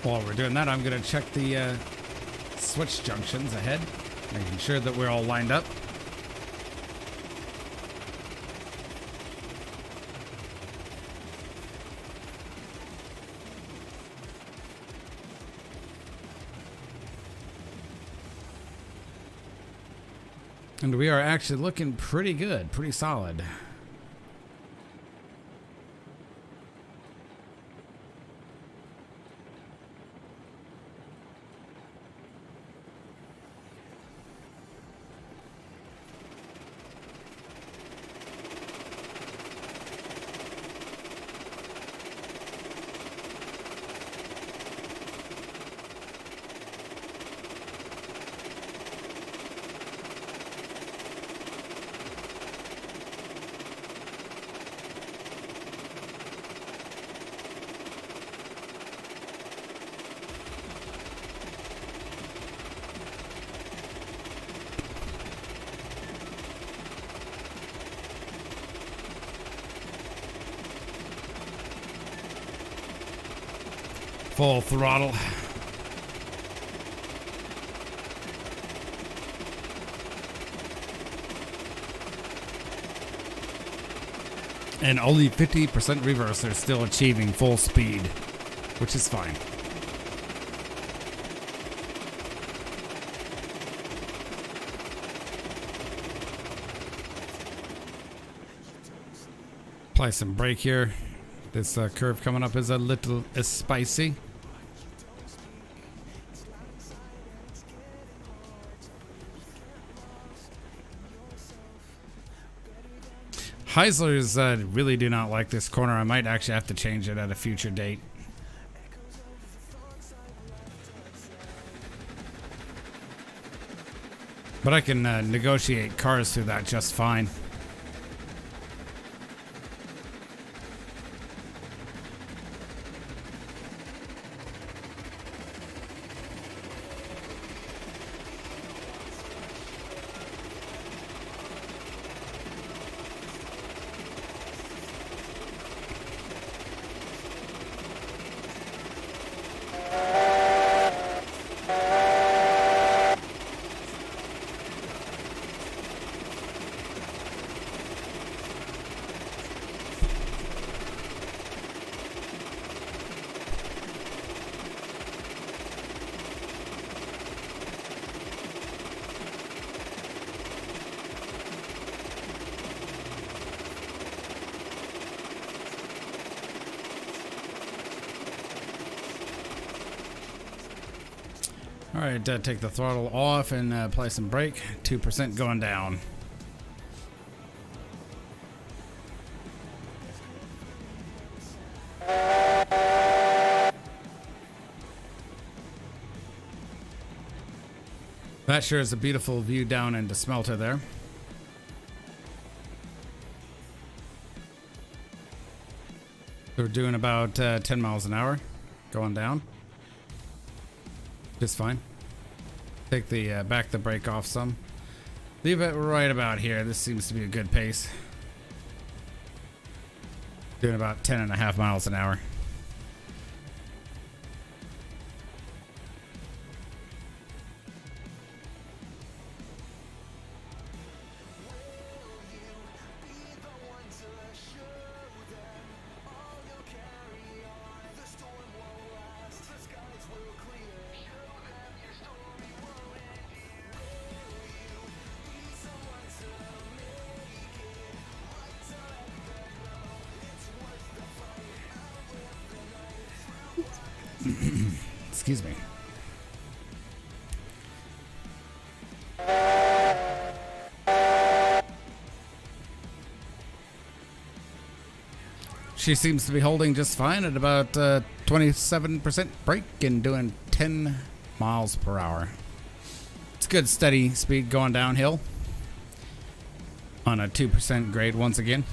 While we're doing that, I'm going to check the switch junctions ahead, making sure that we're all lined up. And we are actually looking pretty good, pretty solid. Full throttle. And only 50% reverse are still achieving full speed, which is fine. Apply some brake here. This curve coming up is a little spicy. Heisler's really do not like this corner. I might actually have to change it at a future date. But I can negotiate cars through that just fine. All right, take the throttle off and apply some brake. 2% going down. That sure is a beautiful view down into Smelter there. So we're doing about 10 miles an hour going down. Just fine. Take the back the brake off some. Leave it right about here. This seems to be a good pace. Doing about 10.5 miles an hour. Excuse me. She seems to be holding just fine at about 27% brake and doing 10 miles per hour. It's good steady speed going downhill on a 2% grade once again.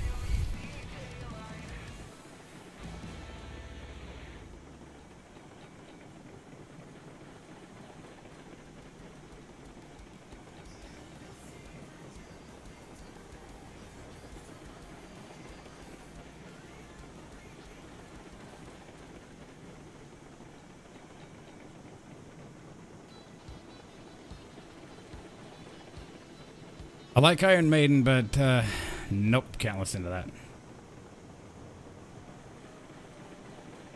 I like Iron Maiden, but nope, can't listen to that.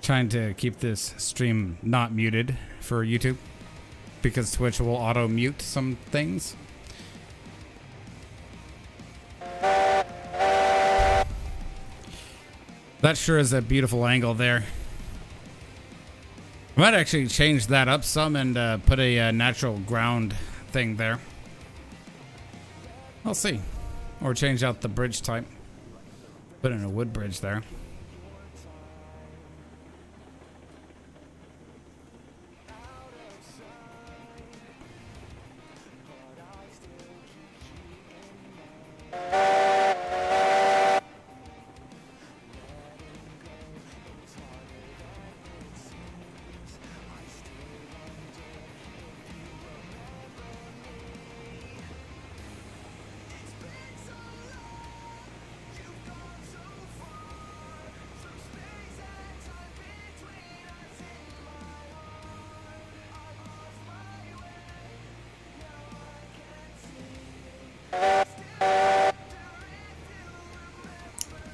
Trying to keep this stream not muted for YouTube because Twitch will auto mute some things. That sure is a beautiful angle there. I might actually change that up some and put a natural ground thing there. I'll see. Or change out the bridge type. Put in a wood bridge there.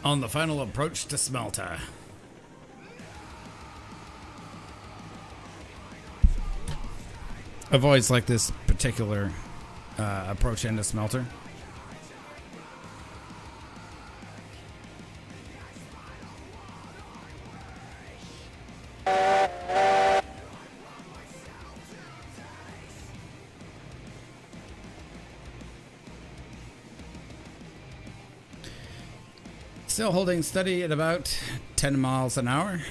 On the final approach to Smelter. I've always liked this particular approach into Smelter. Still holding steady at about 10 miles an hour.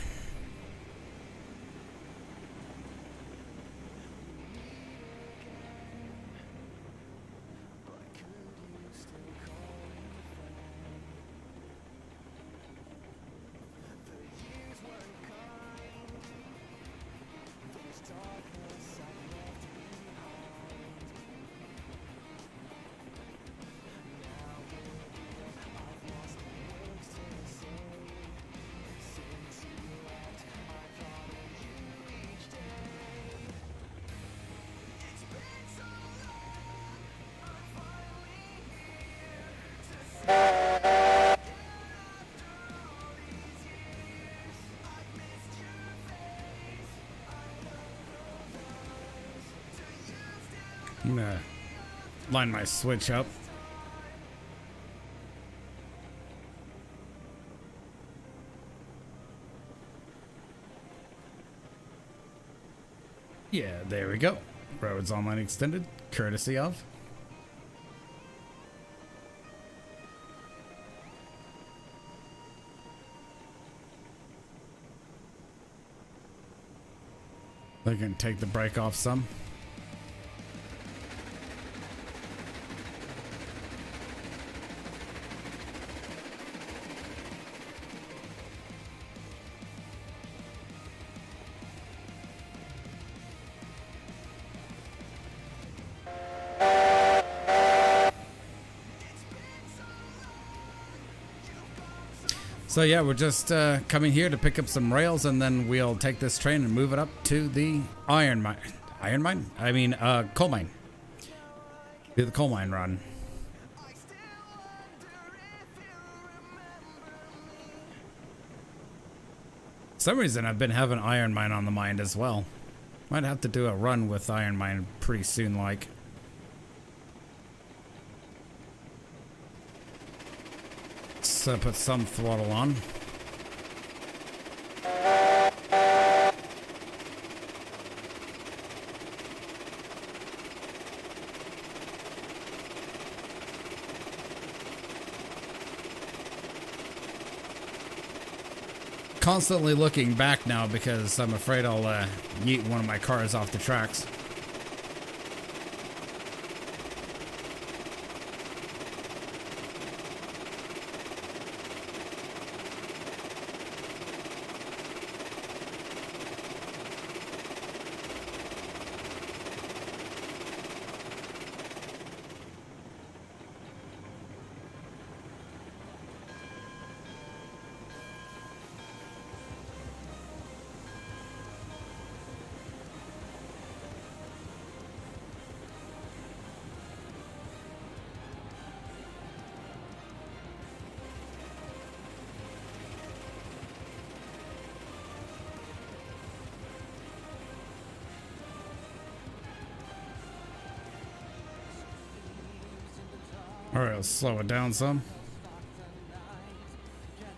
I'm gonna line my switch up. Yeah, there we go. Roads Online Extended, courtesy of. They're gonna take the brake off some. So yeah, we're just coming here to pick up some rails, and then we'll take this train and move it up to the iron mine. Iron mine? I mean, coal mine. Do the coal mine run. For some reason, I've been having iron mine on the mind as well. Might have to do a run with iron mine pretty soon, like. Put some throttle on. Constantly looking back now because I'm afraid I'll yeet one of my cars off the tracks. All right, let's slow it down some.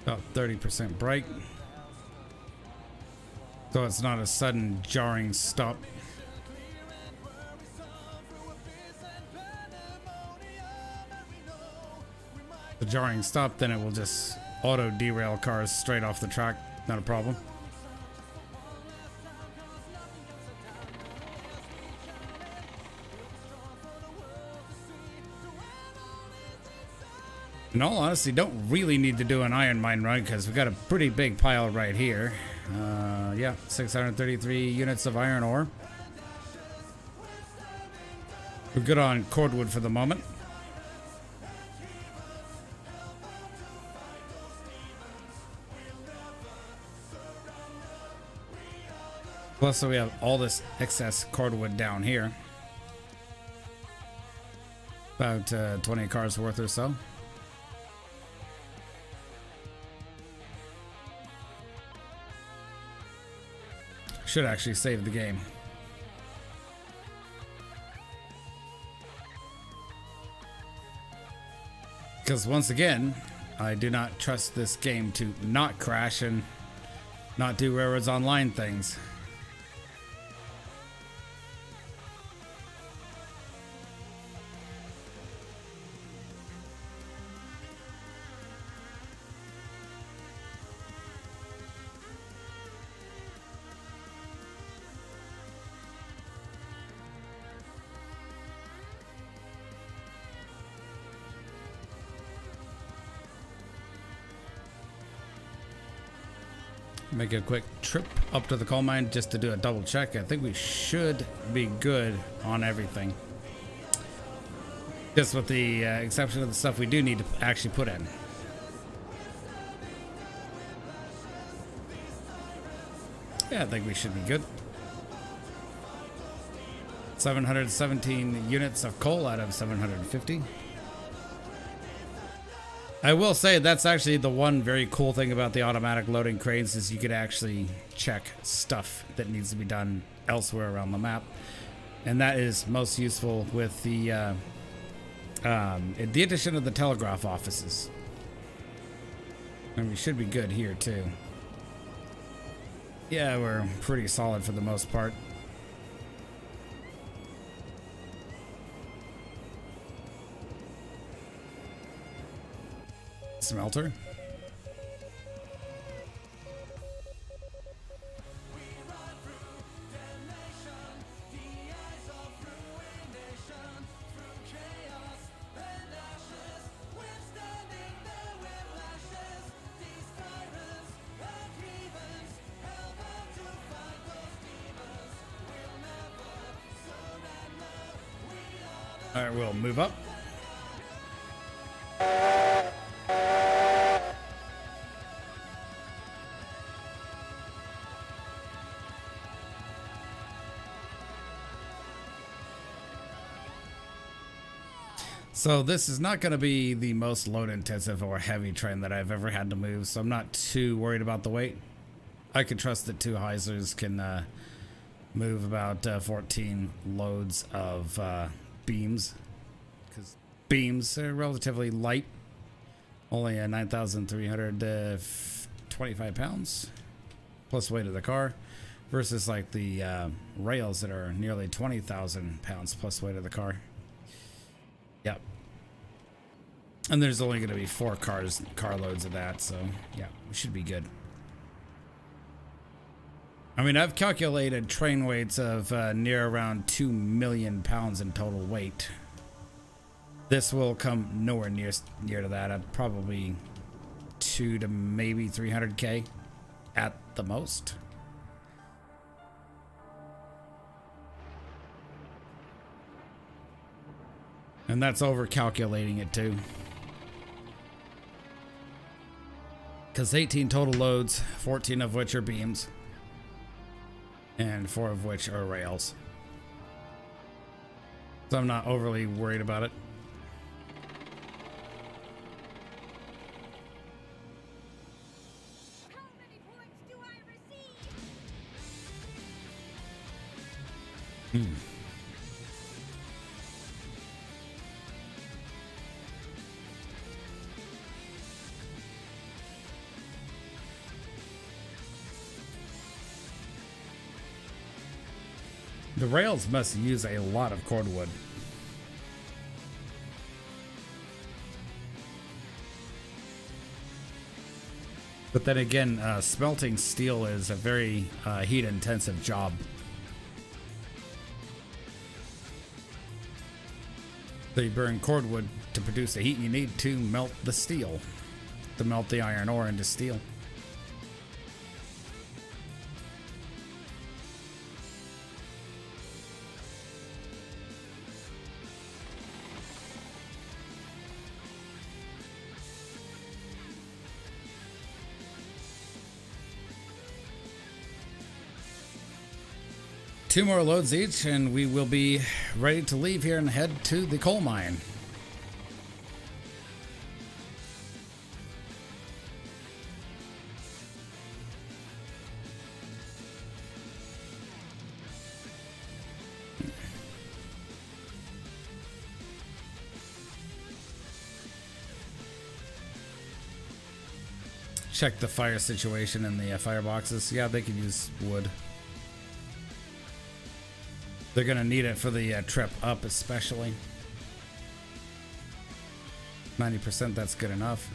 About 30% brake. So it's not a sudden jarring stop. The jarring stop, then it will just auto derail cars straight off the track. Not a problem. In all honesty, don't really need to do an iron mine run because we've got a pretty big pile right here. Yeah, 633 units of iron ore. We're good on cordwood for the moment. Plus, so we have all this excess cordwood down here. About 20 cars worth or so. Should actually save the game. Because once again, I do not trust this game to not crash and not do Railroads Online things. Make a quick trip up to the coal mine just to do a double check. I think we should be good on everything. Just with the exception of the stuff we do need to actually put in. Yeah, I think we should be good. 717 units of coal out of 750. I will say that's actually the one very cool thing about the automatic loading cranes is you could actually check stuff that needs to be done elsewhere around the map. And that is most useful with the addition of the telegraph offices. And we should be good here too. Yeah, we're pretty solid for the most part. Smelter. All right, we'll move up. So this is not going to be the most load intensive or heavy train that I've ever had to move, so I'm not too worried about the weight. I can trust that two Heisers can move about 14 loads of beams, because beams are relatively light, only 9,325 pounds plus weight of the car, versus like the rails that are nearly 20,000 pounds plus weight of the car. Yep. And there's only going to be 4 carloads of that, so yeah, we should be good. I mean, I've calculated train weights of near around 2 million pounds in total weight. This will come nowhere near to that. I'd probably 2 to maybe 300K at the most. And that's over calculating it too. Because 18 total loads, 14 of which are beams, and 4 of which are rails. So I'm not overly worried about it. How many points do I receive? The rails must use a lot of cordwood. But then again, smelting steel is a very heat-intensive job. So you burn cordwood to produce the heat you need to melt the steel, to melt the iron ore into steel. Two more loads each, and we will be ready to leave here and head to the coal mine. Check the fire situation in the fireboxes. Yeah, they can use wood. They're going to need it for the trip up especially. 90%, that's good enough.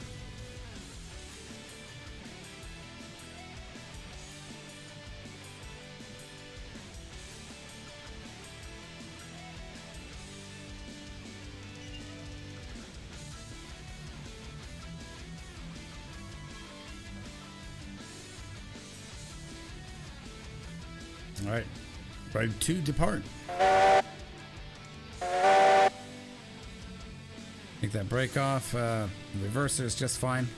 All right. Ready to depart. Take that brake off. Reverser is just fine.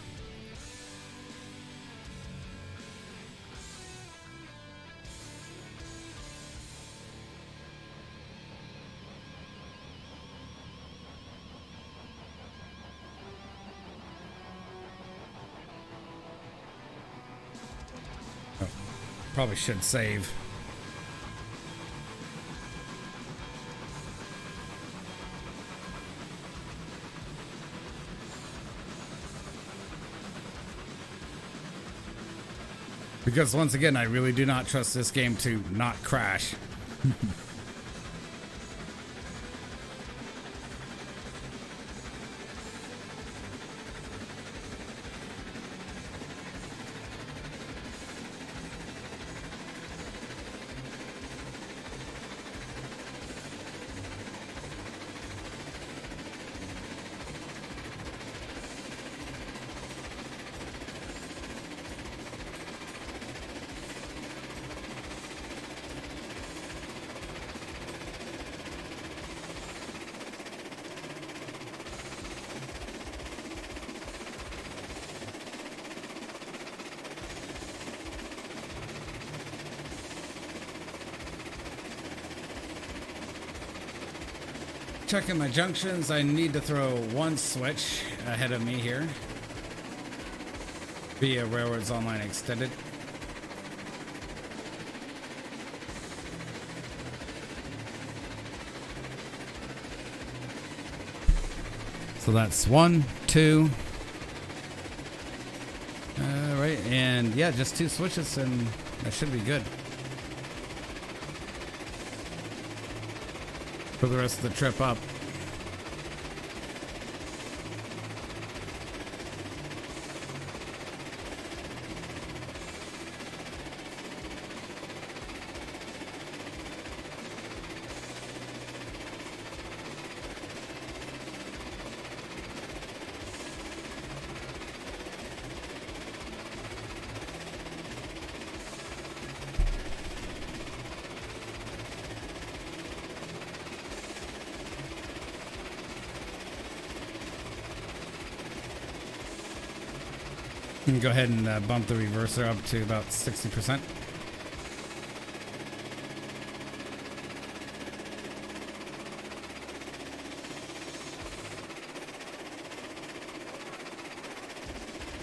Oh, probably should save. Because once again, I really do not trust this game to not crash. Checking my junctions, I need to throw one switch ahead of me here via Railroads Online Extended. So that's 1, 2. Right, and yeah, just 2 switches and that should be good for the rest of the trip up. You can go ahead and bump the reverser up to about 60%.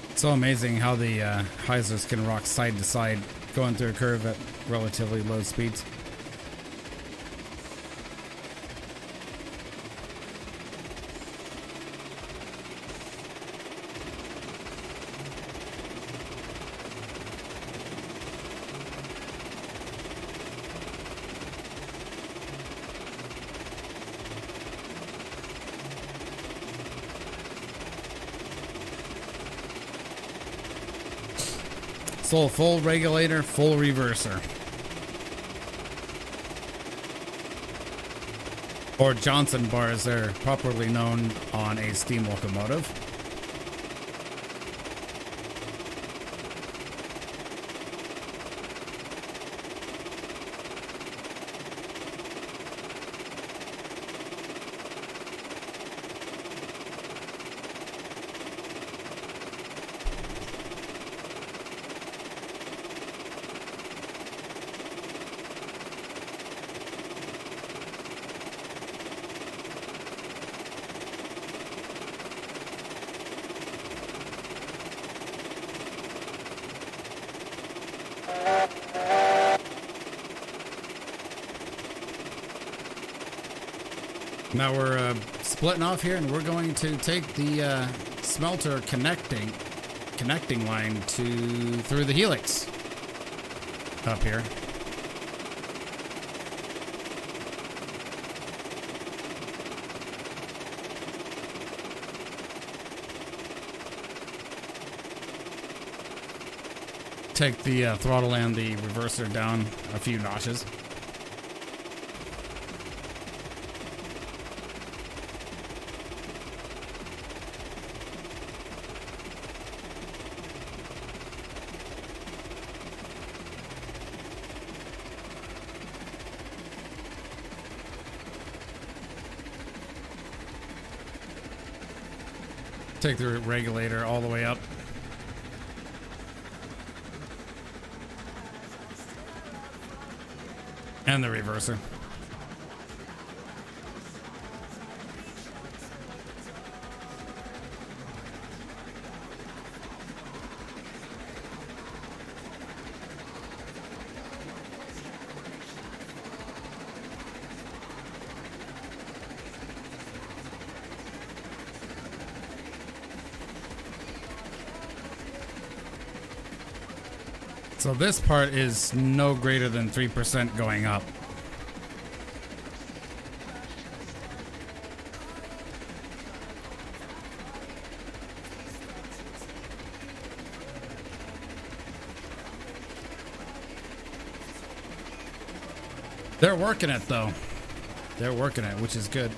It's so amazing how the Heisers can rock side to side going through a curve at relatively low speeds. So full regulator, full reverser. Or Johnson bars, they're properly known on a steam locomotive. Now we're splitting off here, and we're going to take the smelter connecting line through the helix up here. Take the throttle and the reverser down a few notches. Take the regulator all the way up. And the reverser. So this part is no greater than 3% going up. They're working it though. They're working it, which is good.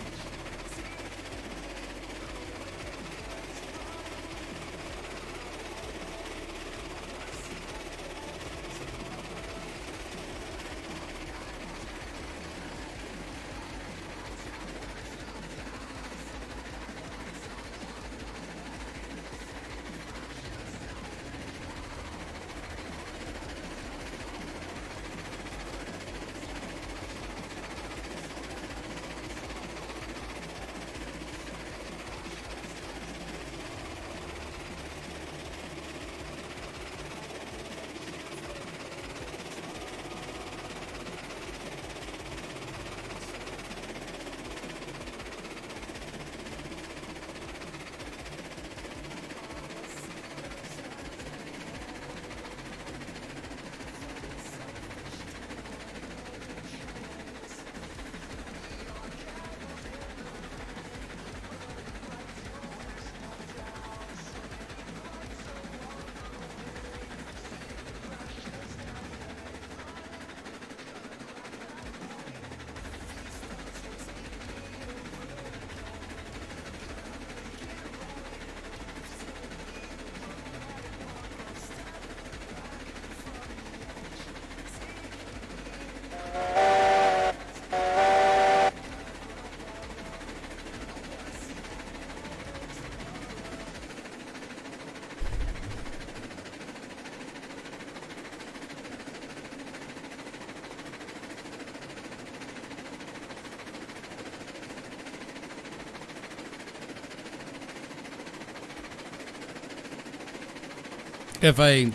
If I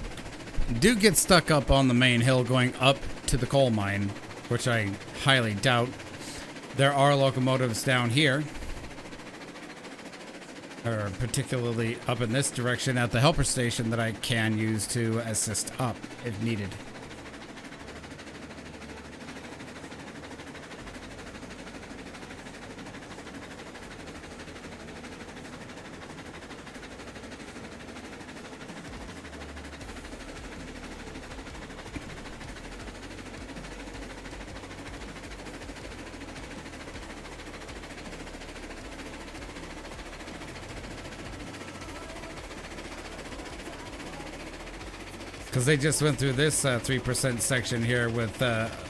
do get stuck up on the main hill going up to the coal mine, which I highly doubt, there are locomotives down here, or particularly up in this direction at the helper station, that I can use to assist up if needed. Because they just went through this 3% section here with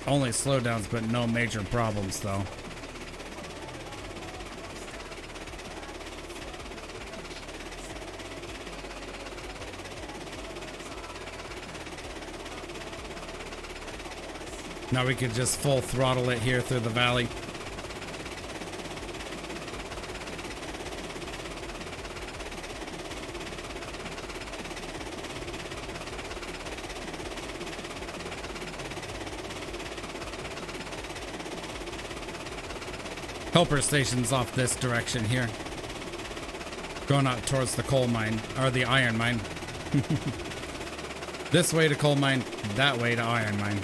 only slowdowns, but no major problems, though. Now we could just full throttle it here through the valley. Helper station's off this direction here. Going out towards the coal mine, or the iron mine. This way to coal mine, that way to iron mine.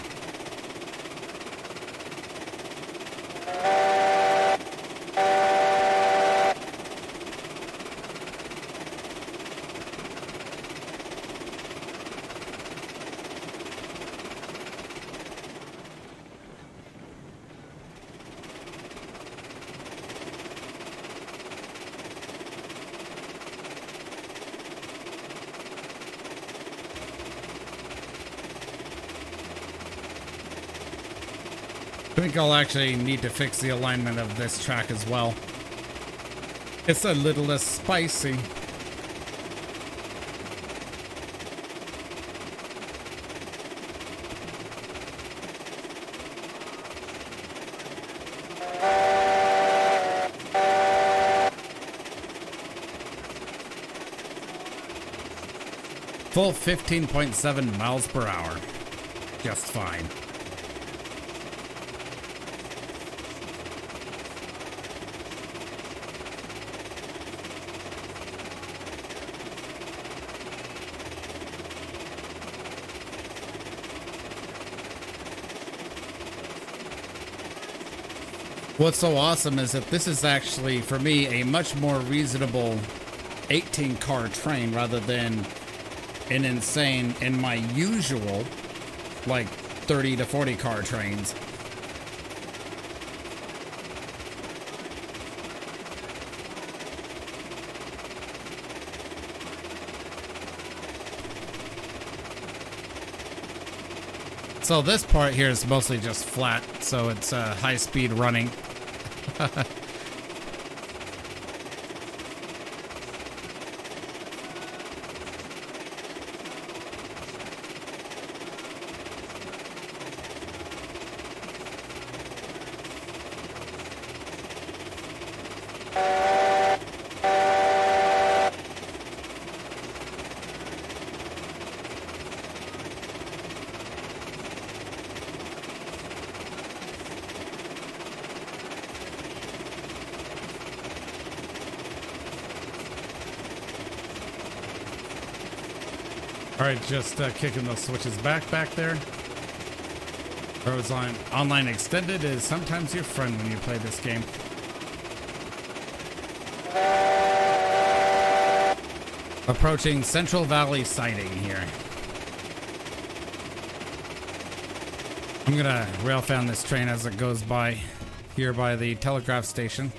I think I'll actually need to fix the alignment of this track as well. It's a little less spicy. Full 15.7 miles per hour. Just fine. What's so awesome is that this is actually, for me, a much more reasonable 18-car train rather than an insane in my usual, like, 30 to 40-car trains. So this part here is mostly just flat, so it's high speed running. Alright, just kicking those switches back there. Roads Online Extended is sometimes your friend when you play this game. Approaching Central Valley Siding here. I'm gonna rail fan this train as it goes by here by the telegraph station.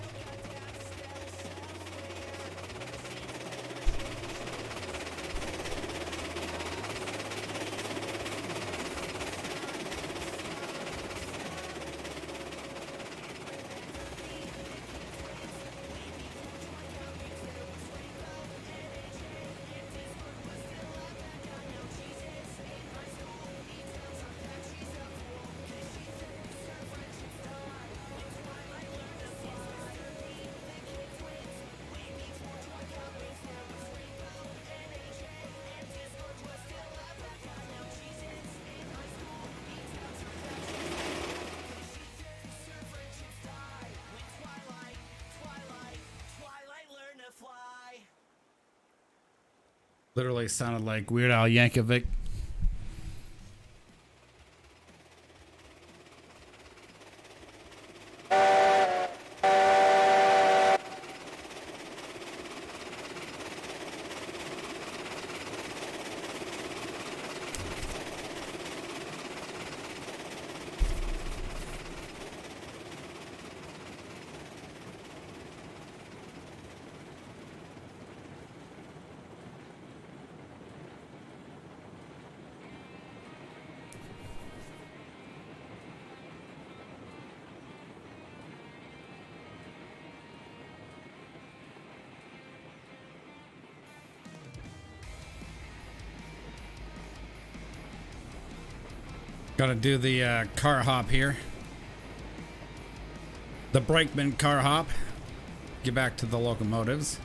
Literally sounded like Weird Al Yankovic. Gotta do the car hop here. The brakeman car hop. Get back to the locomotives.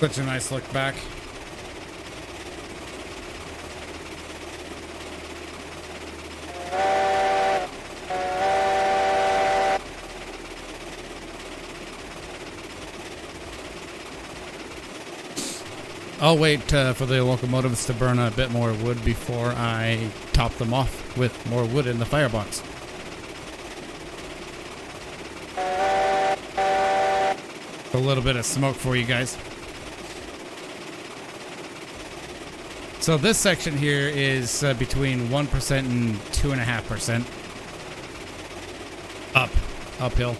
Such a nice look back. I'll wait for the locomotives to burn a bit more wood before I top them off with more wood in the firebox. A little bit of smoke for you guys. So this section here is between 1% and 2.5% uphill.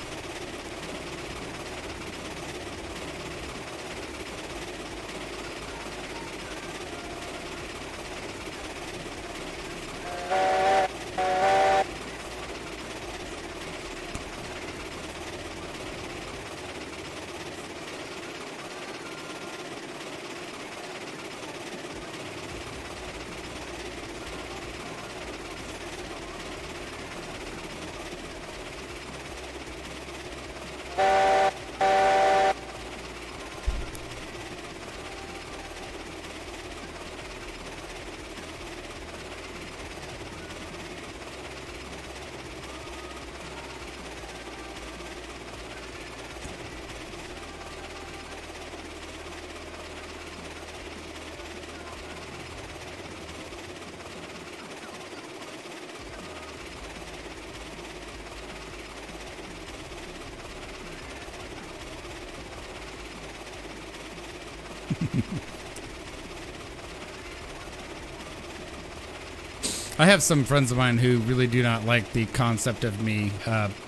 I have some friends of mine who really do not like the concept of me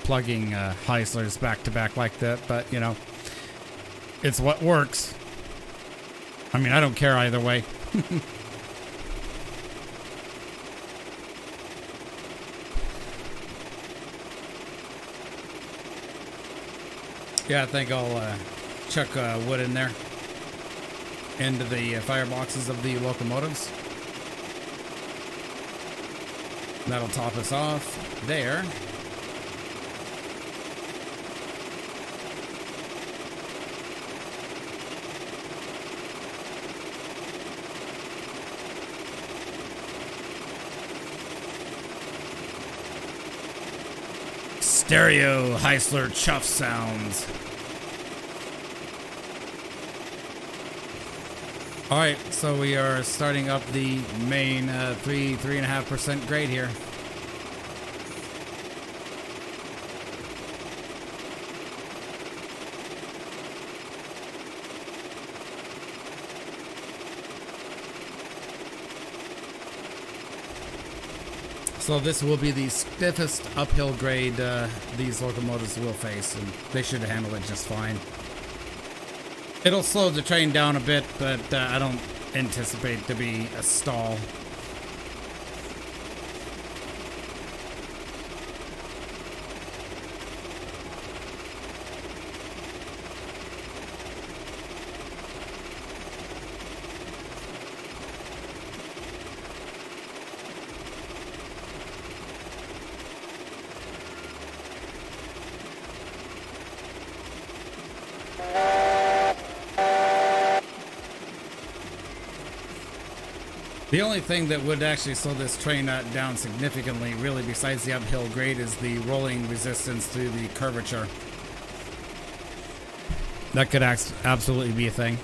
plugging Heislers back to back like that, but you know, it's what works. I mean, I don't care either way. Yeah, I think I'll chuck wood in there into the fireboxes of the locomotives. That'll top us off there. Stereo Heisler chuff sounds. All right, so we are starting up the main 3.5% grade here. So this will be the stiffest uphill grade these locomotives will face, and they should handle it just fine. It'll slow the train down a bit, but I don't anticipate to be a stall. The only thing that would actually slow this train down significantly, really, besides the uphill grade, is the rolling resistance through the curvature. That could absolutely be a thing.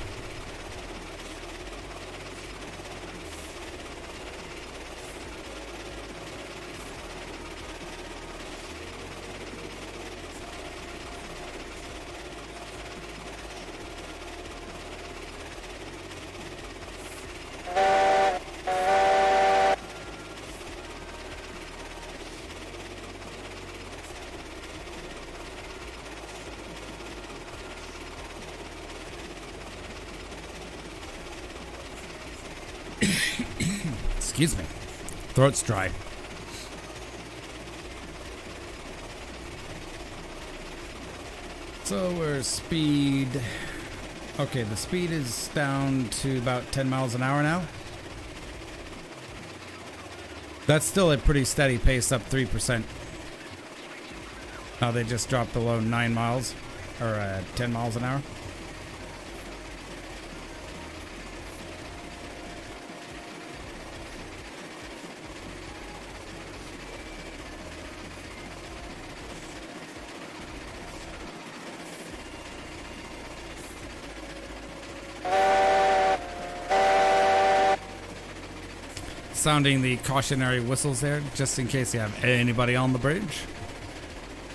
Excuse me. Throat's dry. So we're speed. Okay, the speed is down to about 10 miles an hour now. That's still a pretty steady pace, up 3%. Now they just dropped below 9 miles, or 10 miles an hour. Sounding the cautionary whistles there, just in case you have anybody on the bridge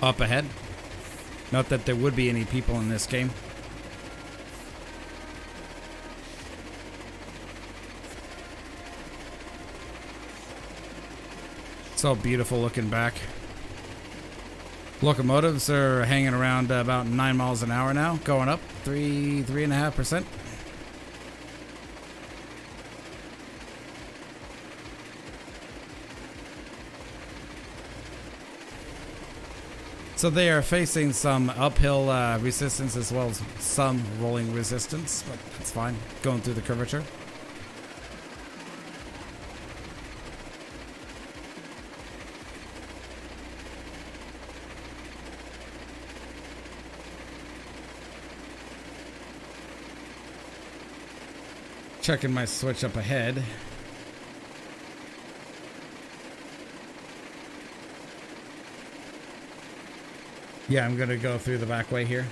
up ahead. Not that there would be any people in this game. So beautiful looking back. Locomotives are hanging around about 9 miles an hour now, going up 3.5%. So they are facing some uphill resistance as well as some rolling resistance, but that's fine. Going through the curvature. Checking my switch up ahead. Yeah, I'm gonna go through the back way here.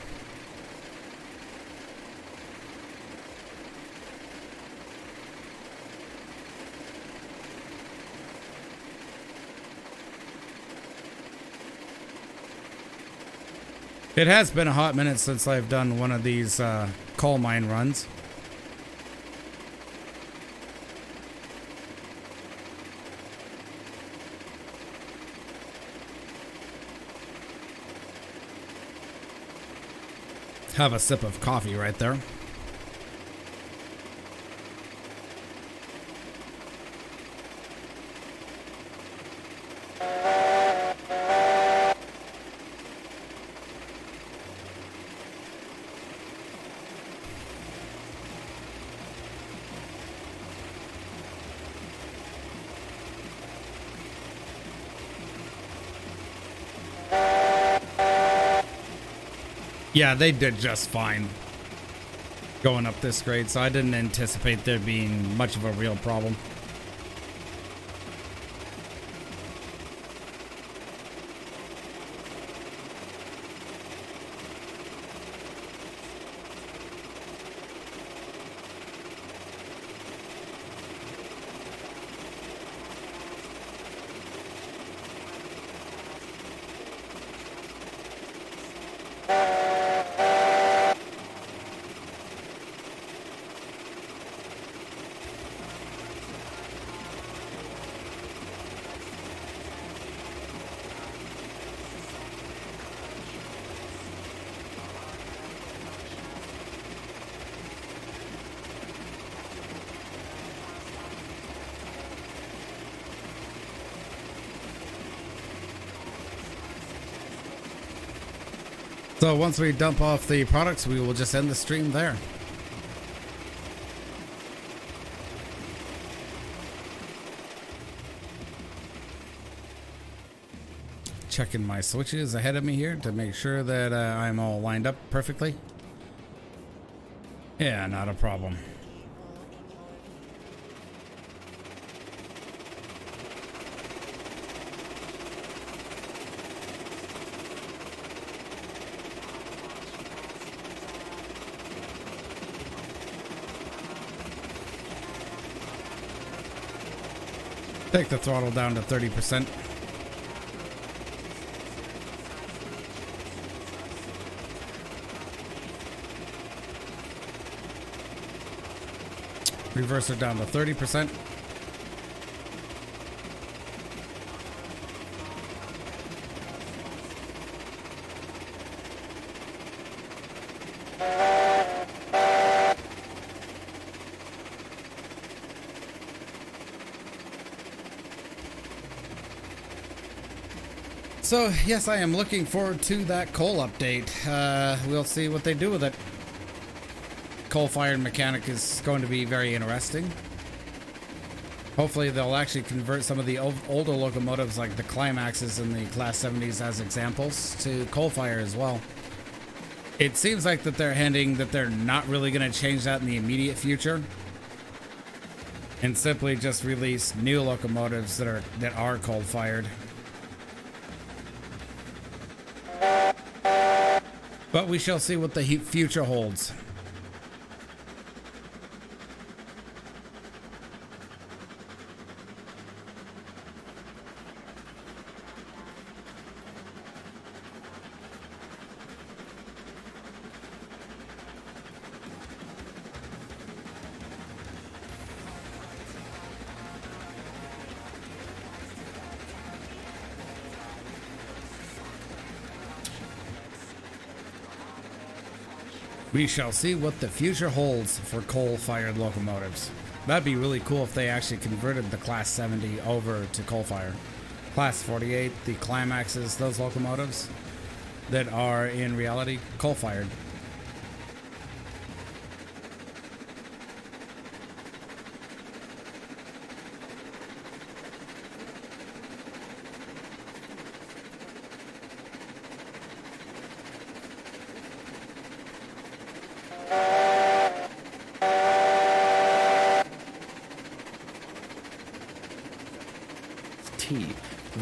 It has been a hot minute since I've done one of these coal mine runs. Have a sip of coffee right there. Yeah, they did just fine going up this grade, so I didn't anticipate there being much of a real problem. So once we dump off the products, we will just end the stream there. Checking my switches ahead of me here to make sure that I'm all lined up perfectly. Yeah, not a problem. Take the throttle down to 30%. Reverser down to 30%. So, yes, I am looking forward to that coal update. We'll see what they do with it. Coal-fired mechanic is going to be very interesting. Hopefully they'll actually convert some of the older locomotives like the Climaxes and the Class 70s as examples to coal-fire as well. It seems like that they're hinting that they're not really going to change that in the immediate future and simply just release new locomotives that are coal-fired. But we shall see what the future holds. We shall see what the future holds for coal-fired locomotives. That'd be really cool if they actually converted the Class 70 over to coal-fired. Class 48, the Climaxes, those locomotives that are in reality coal-fired.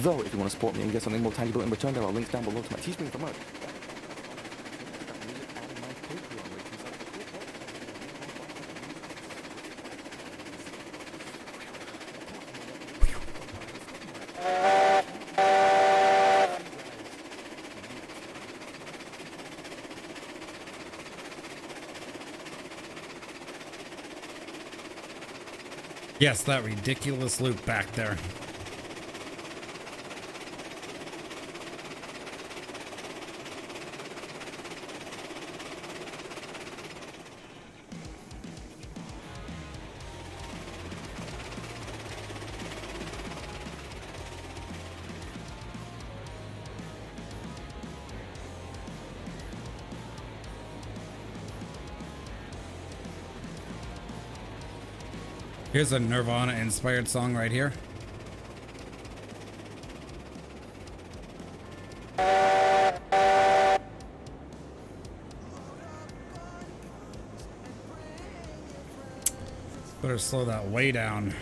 Though, if you want to support me and get something more tangible in return, there are links down below to my Teespring for merch. Yes, that ridiculous loop back there. Here's a Nirvana-inspired song right here. Better slow that way down.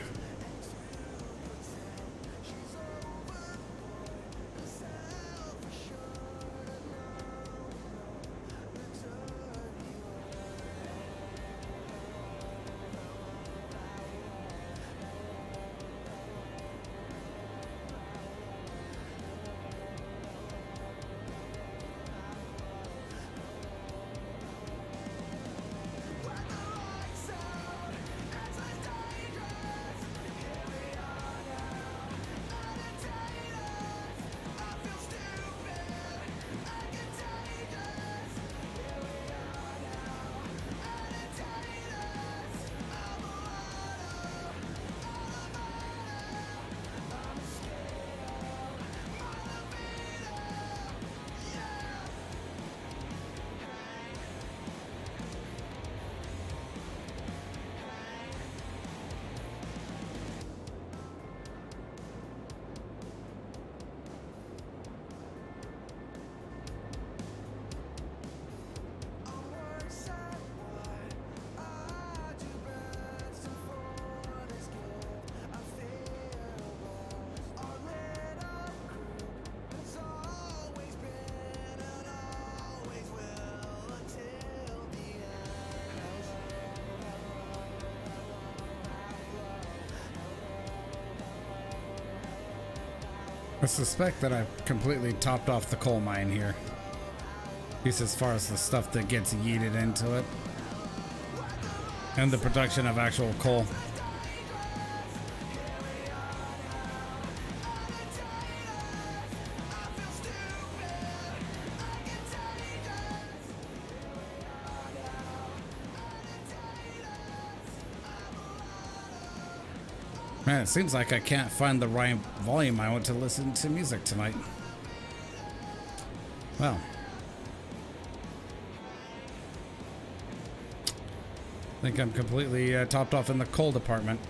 I suspect that I've completely topped off the coal mine here. At least as far as the stuff that gets yeeted into it. And the production of actual coal. Man, it seems like I can't find the right volume I want to listen to music tonight. Well. I think I'm completely topped off in the coal department.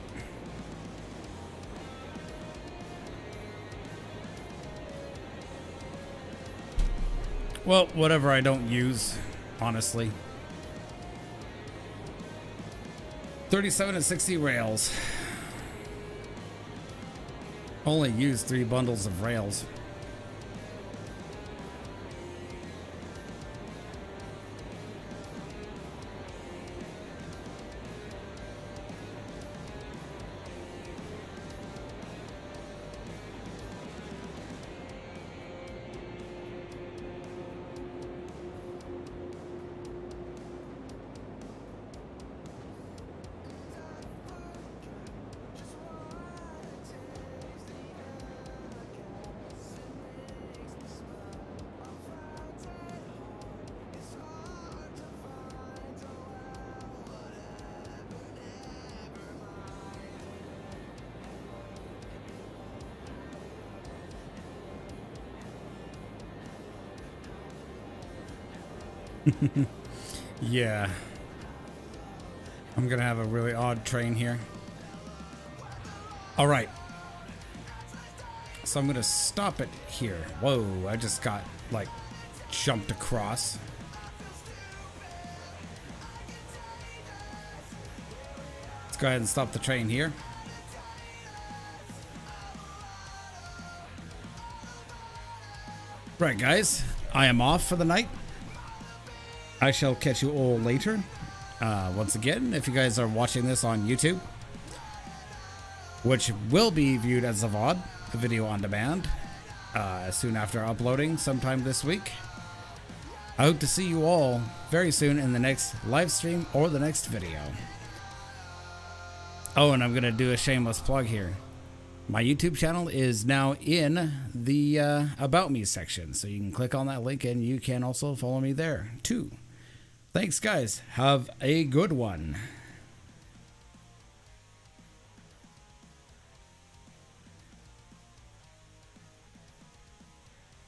Well, whatever I don't use, honestly. 37 and 60 rails. Only use 3 bundles of rails. Yeah. I'm gonna have a really odd train here. All right. So I'm gonna stop it here. Whoa, I just got like jumped across. Let's go ahead and stop the train here. Right, guys, I am off for the night. I shall catch you all later. Once again, if you guys are watching this on YouTube, which will be viewed as a VOD, a video on demand, soon after uploading sometime this week. I hope to see you all very soon in the next live stream or the next video. Oh, and I'm going to do a shameless plug here. My YouTube channel is now in the About Me section, so you can click on that link and you can also follow me there too. Thanks, guys. Have a good one.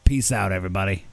Peace out, everybody.